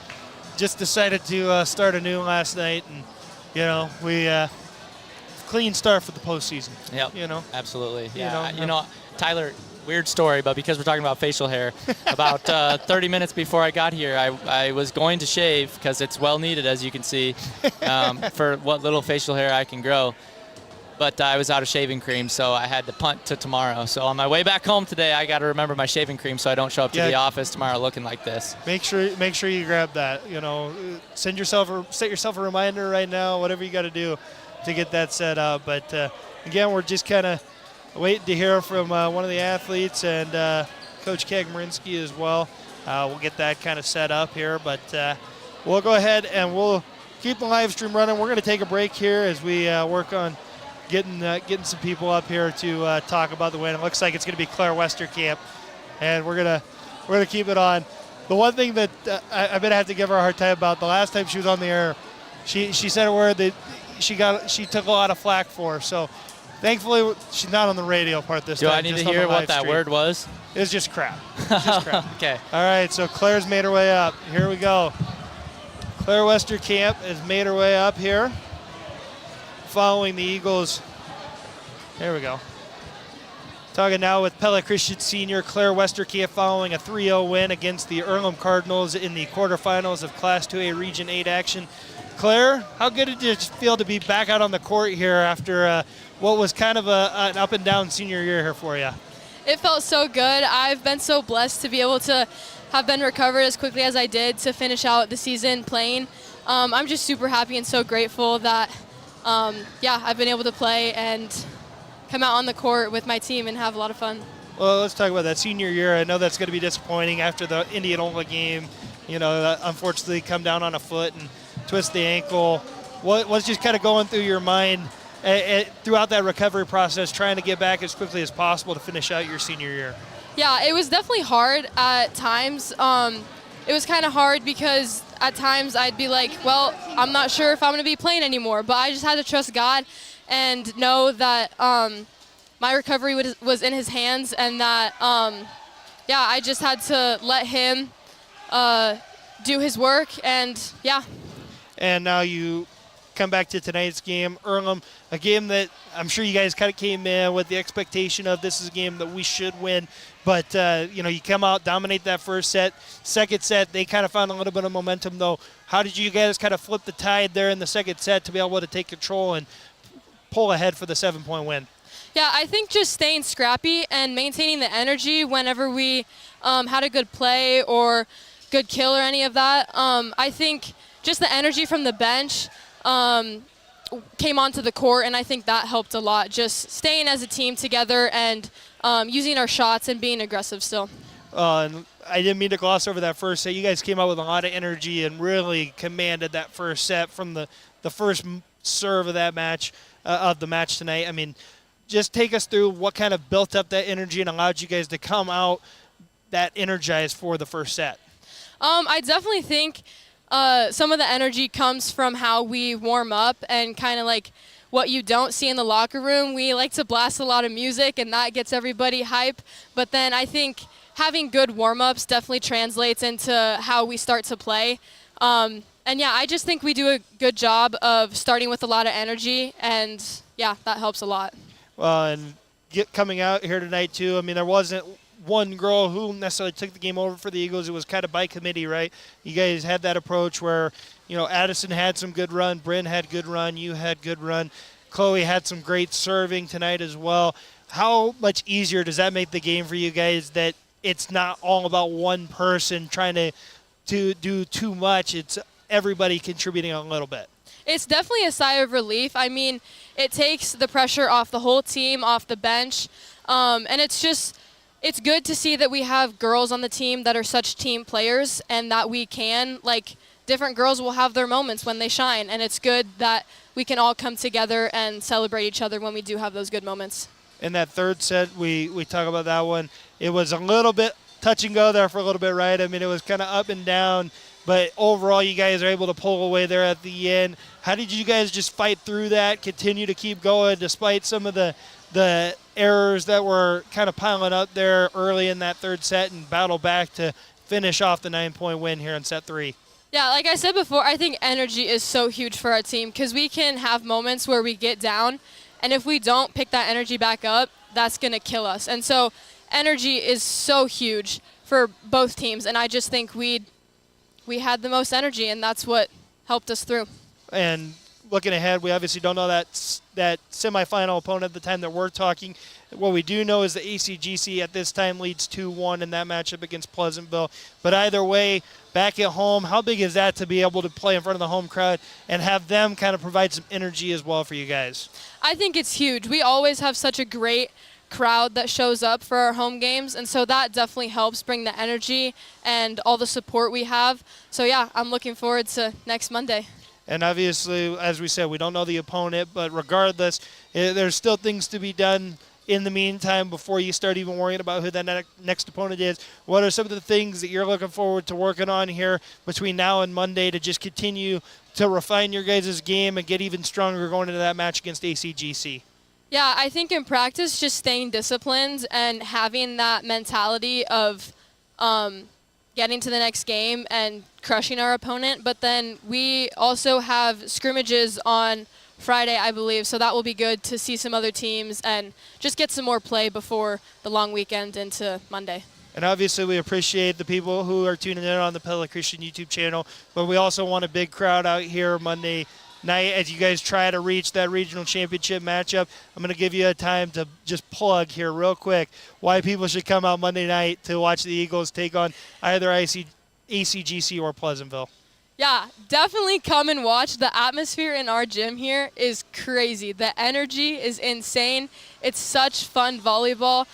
just decided to start anew last night, and we. Clean start for the postseason. Yep. Absolutely. Yeah. Tyler, weird story, but because we're talking about facial hair, about 30 minutes before I got here, I was going to shave because it's well needed, as you can see, for what little facial hair I can grow. but I was out of shaving cream, so I had to punt to tomorrow. So on my way back home today, I got to remember my shaving cream so I don't show up to the office tomorrow looking like this. Make sure you grab that. Set yourself a reminder right now, whatever you got to do to get that set up. But again, we're just kind of waiting to hear from one of the athletes and Coach Kagmarinsky as well. We'll get that kind of set up here, but we'll go ahead and we'll keep the live stream running. We're going to take a break here as we work on getting some people up here to talk about the win. It looks like it's going to be Claire Westerkamp, and we're gonna keep it on. The one thing that I'm going to have to give her a hard time about, the last time she was on the air, she said a word that she took a lot of flack for. So thankfully she's not on the radio part this time. Do I need to hear what that word was? It was just crap. Just crap. Okay. All right, so Claire's made her way up. Here we go. Claire Westerkamp has made her way up here, following the Eagles. There we go. Talking now with Pella Christian Senior, Claire Westerkamp following a 3-0 win against the Earlham Cardinals in the quarterfinals of Class 2A Region 8 action. Claire, how good did it feel to be back out on the court here after what was kind of an up and down senior year here for you? It felt so good. I've been so blessed to be able to have been recovered as quickly as I did to finish out the season playing. I'm just super happy and so grateful that, I've been able to play and come out on the court with my team and have a lot of fun. Well, let's talk about that senior year. I know that's going to be disappointing after the Indianola game. Unfortunately come down on a foot and twist the ankle. What was just kind of going through your mind throughout that recovery process, trying to get back as quickly as possible to finish out your senior year? Yeah, it was definitely hard at times. It was kind of hard because at times I'd be like, well, I'm not sure if I'm going to be playing anymore, but I just had to trust God and know that my recovery was in his hands, and that, I just had to let him do his work, and yeah. And now you come back to tonight's game, Earlham, a game that I'm sure you guys kind of came in with the expectation of this is a game that we should win. But, you come out, dominate that first set. Second set, they kind of found a little bit of momentum, though. How did you guys kind of flip the tide there in the second set to be able to take control and pull ahead for the 7-point win? Yeah, I think just staying scrappy and maintaining the energy whenever we had a good play or good kill or any of that. I think just the energy from the bench came onto the court, and I think that helped a lot. Just staying as a team together and using our shots and being aggressive still. And I didn't mean to gloss over that first set. You guys came out with a lot of energy and really commanded that first set from the first serve of that match, of the match tonight. I mean, just take us through what kind of built up that energy and allowed you guys to come out that energized for the first set. I definitely think some of the energy comes from how we warm up and kind of like what you don't see in the locker room. We like to blast a lot of music, and that gets everybody hype. But then I think having good warm-ups definitely translates into how we start to play. I just think we do a good job of starting with a lot of energy, and yeah, that helps a lot. And coming out here tonight too, I mean, there wasn't one girl who necessarily took the game over for the Eagles. It was kind of by committee, right? You guys had that approach where, Addison had some good run, Bryn had good run, you had good run, Chloe had some great serving tonight as well. How much easier does that make the game for you guys, that it's not all about one person trying to do too much? It's everybody contributing a little bit. It's definitely a sigh of relief. I mean, it takes the pressure off the whole team, off the bench, and it's good to see that we have girls on the team that are such team players, and that we can, different girls will have their moments when they shine, and it's good that we can all come together and celebrate each other when we do have those good moments. In that third set, we talk about that one. It was a little bit touch and go there for a little bit, right? I mean, it was kind of up and down, but overall you guys are able to pull away there at the end. How did you guys just fight through that, continue to keep going despite some of the errors that were kind of piling up there early in that third set, and battle back to finish off the 9-point win here in set 3? Yeah, like I said before, I think energy is so huge for our team, because we can have moments where we get down, and if we don't pick that energy back up, that's going to kill us. And so energy is so huge for both teams, and I just think we had the most energy, and that's what helped us through. And looking ahead, we obviously don't know that semifinal opponent at the time that we're talking. What we do know is the ACGC at this time leads 2-1 in that matchup against Pleasantville. But either way, back at home, how big is that to be able to play in front of the home crowd and have them kind of provide some energy as well for you guys? I think it's huge. We always have such a great crowd that shows up for our home games, and so that definitely helps bring the energy and all the support we have. So yeah, I'm looking forward to next Monday. And obviously, as we said, we don't know the opponent, but regardless, there's still things to be done in the meantime before you start even worrying about who that next opponent is. What are some of the things that you're looking forward to working on here between now and Monday to just continue to refine your guys' game and get even stronger going into that match against ACGC? Yeah, I think in practice, just staying disciplined and having that mentality of getting to the next game and crushing our opponent. But then we also have scrimmages on Friday, I believe, so that will be good to see some other teams and just get some more play before the long weekend into Monday. And obviously we appreciate the people who are tuning in on the Pella Christian YouTube channel, but we also want a big crowd out here Monday night as you guys try to reach that regional championship matchup. I'm going to give you a time to just plug here real quick why people should come out Monday night to watch the Eagles take on either ACGC or Pleasantville. Yeah, definitely come and watch. The atmosphere in our gym here is crazy. The energy is insane. It's such fun volleyball.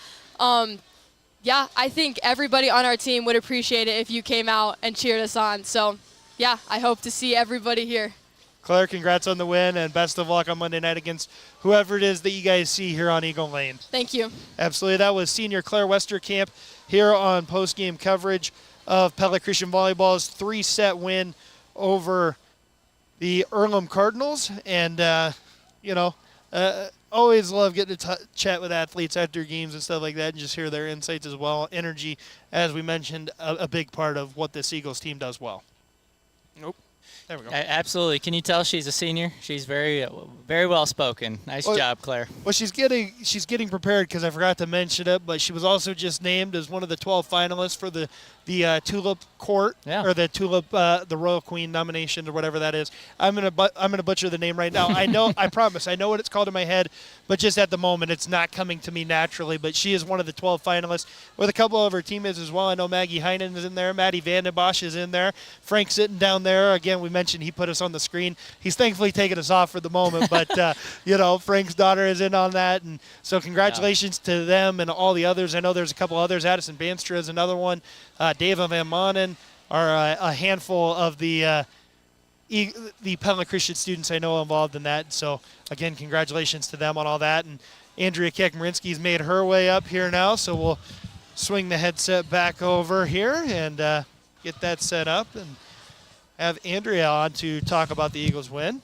Yeah, I think everybody on our team would appreciate it if you came out and cheered us on. So, yeah, I hope to see everybody here. Claire, congrats on the win, and best of luck on Monday night against whoever it is that you guys see here on Eagle Lane. Thank you. Absolutely. That was senior Claire Westerkamp here on post-game coverage of Pella Christian Volleyball's 3-set win over the Earlham Cardinals. And, always love getting to chat with athletes after games and stuff like that and just hear their insights as well. Energy, as we mentioned, a big part of what this Eagles team does well. Nope. There we go. Absolutely. Can you tell she's a senior? She's very well spoken. Nice job, Claire. Well, she's getting prepared because I forgot to mention it, but she was also just named as one of the 12 finalists for the Tulip Court or the Tulip the Royal Queen nomination or whatever that is. I'm gonna butcher the name right now. I know. I promise. I know what it's called in my head, but just at the moment it's not coming to me naturally. But she is one of the 12 finalists with a couple of her teammates as well. I know Maggie Heinen is in there. Maddie Vandenbosch is in there. Frank's sitting down there. Again, we mentioned he put us on the screen. He's thankfully taking us off for the moment, but Frank's daughter is in on that, and so congratulations to them and all the others. I know there's a couple others. Addison Banstra is another one. Dave Van Manen are a handful of the Pella Christian students I know involved in that. So, again, congratulations to them on all that. And Andrea Kekmarinsky's made her way up here now, so we'll swing the headset back over here and get that set up and have Andrea on to talk about the Eagles' win.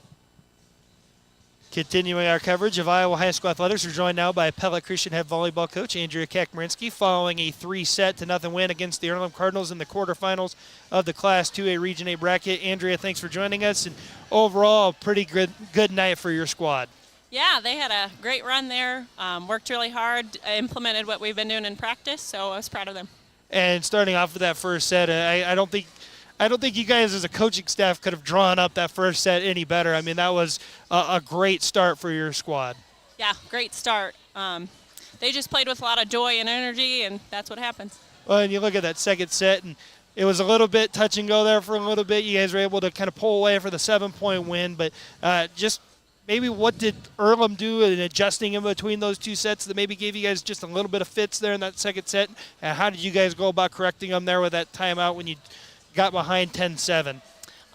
Continuing our coverage of Iowa High School athletics, we're joined now by Pella Christian head volleyball coach Andrea Kekmarinsky following a 3-0 win against the Earlham Cardinals in the quarterfinals of the Class 2A Region A bracket. Andrea, thanks for joining us, and overall, pretty good night for your squad. Yeah, they had a great run there, worked really hard, implemented what we've been doing in practice, so I was proud of them. And starting off with that first set, I don't think you guys as a coaching staff could have drawn up that first set any better. I mean, that was a great start for your squad. Yeah, great start. They just played with a lot of joy and energy, and that's what happens. Well, and you look at that second set, and it was a little bit touch and go there for a little bit. You guys were able to kind of pull away for the 7-point win, but just maybe what did Earlham do in adjusting in between those two sets that maybe gave you guys just a little bit of fits there in that second set? And how did you guys go about correcting them there with that timeout when you got behind 10-7?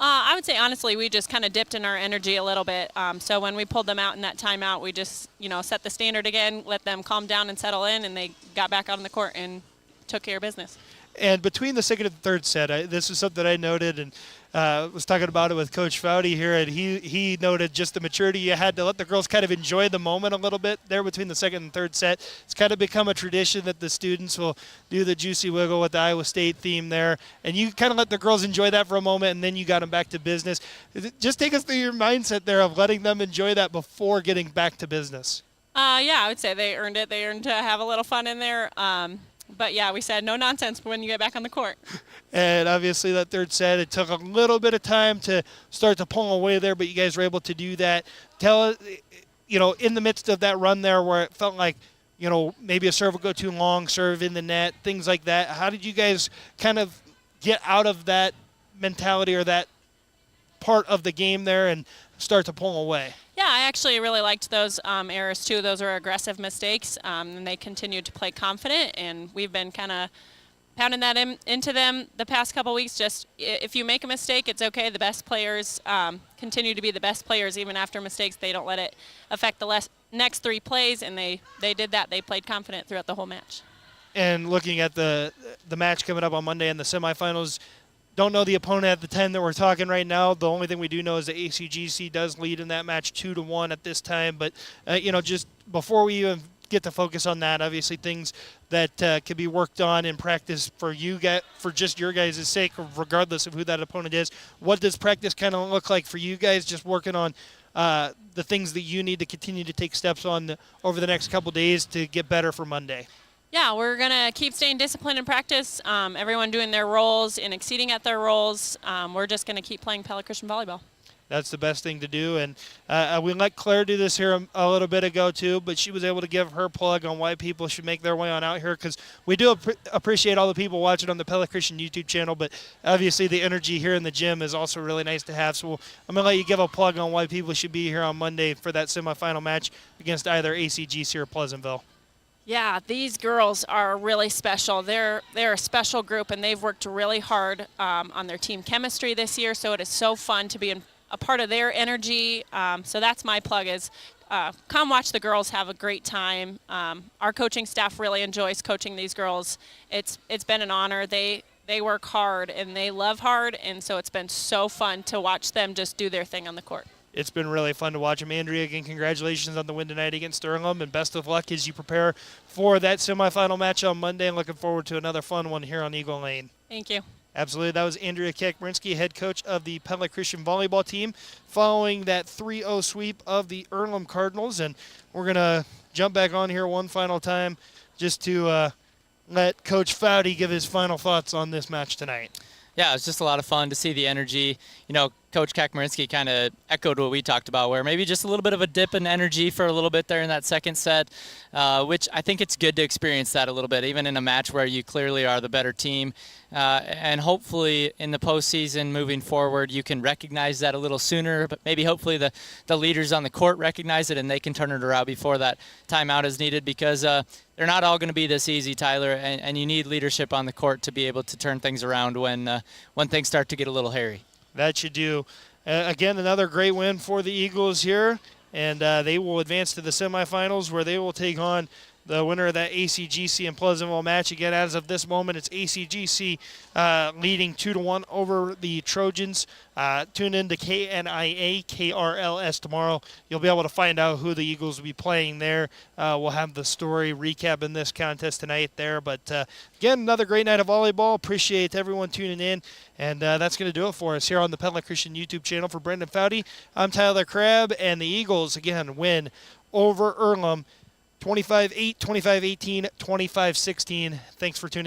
I would say, honestly, we just kind of dipped in our energy a little bit. So when we pulled them out in that timeout, we just, set the standard again, let them calm down and settle in, and they got back out on the court and took care of business. And between the second and third set, this is something I noted and was talking about it with Coach Foudy here, and he noted just the maturity you had to let the girls kind of enjoy the moment a little bit there between the second and third set. It's kind of become a tradition that the students will do the Juicy Wiggle with the Iowa State theme there, and you kind of let the girls enjoy that for a moment, and then you got them back to business. Just take us through your mindset there of letting them enjoy that before getting back to business. Yeah, I would say they earned it. They earned to have a little fun in there. But yeah, we said no nonsense when you get back on the court. And obviously that third set, it took a little bit of time to start to pull away there, but you guys were able to do that. Tell us, in the midst of that run there where it felt like, maybe a serve would go too long, serve in the net, things like that. How did you guys kind of get out of that mentality or that part of the game there and start to pull away? Yeah, I actually really liked those errors too. Those were aggressive mistakes, and they continued to play confident, and we've been kind of pounding that into them the past couple weeks. Just if you make a mistake, it's okay. The best players continue to be the best players even after mistakes. They don't let it affect the next 3 plays, and they did that. They played confident throughout the whole match. And looking at the match coming up on Monday in the semifinals, don't know the opponent at the 10 that we're talking right now. The only thing we do know is that ACGC does lead in that match 2-1 at this time. But, just before we even get to focus on that, obviously things that can be worked on in practice for you guys, for just your guys' sake, regardless of who that opponent is. What does practice kind of look like for you guys, just working on the things that you need to continue to take steps on over the next couple days to get better for Monday? Yeah, we're going to keep staying disciplined in practice, everyone doing their roles and exceeding at their roles. We're just going to keep playing Pella Christian Volleyball. That's the best thing to do. And we let Claire do this here a little bit ago too, but she was able to give her plug on why people should make their way on out here, because we do appreciate all the people watching on the Pella Christian YouTube channel, but obviously the energy here in the gym is also really nice to have. So I'm going to let you give a plug on why people should be here on Monday for that semifinal match against either ACGC or Pleasantville. Yeah, these girls are really special. They're a special group, and they've worked really hard on their team chemistry this year, so it is so fun to be a part of their energy. So that's my plug is come watch the girls have a great time. Our coaching staff really enjoys coaching these girls. It's been an honor. They work hard, and they love hard, and so it's been so fun to watch them just do their thing on the court. It's been really fun to watch them. Andrea, again, congratulations on the win tonight against Earlham, and best of luck as you prepare for that semifinal match on Monday, and looking forward to another fun one here on Eagle Lane. Thank you. Absolutely. That was Andrea Kakmerinsky, head coach of the Pella Christian Volleyball team, following that 3-0 sweep of the Earlham Cardinals. And we're going to jump back on here one final time just to let Coach Foudy give his final thoughts on this match tonight. Yeah, it was just a lot of fun to see the energy. Coach Kakmerinsky kind of echoed what we talked about, where maybe just a little bit of a dip in energy for a little bit there in that second set, which I think it's good to experience that a little bit, even in a match where you clearly are the better team. And hopefully in the postseason moving forward, you can recognize that a little sooner, but maybe hopefully the leaders on the court recognize it and they can turn it around before that timeout is needed, because they're not all going to be this easy, Tyler, and you need leadership on the court to be able to turn things around when things start to get a little hairy. That you do. Again, another great win for the Eagles here, and they will advance to the semifinals, where they will take on the winner of that ACGC and Pleasantville match. Again, as of this moment, it's ACGC leading 2-1 over the Trojans. Tune in to KNIA KRLS tomorrow. You'll be able to find out who the Eagles will be playing there. We'll have the story recap in this contest tonight there. But again, another great night of volleyball. Appreciate everyone tuning in. And that's going to do it for us here on the Pella Christian YouTube channel. For Brendan Foudy, I'm Tyler Crabb, and the Eagles, again, win over Earlham 25-8, 25-18, 25-16. Thanks for tuning in.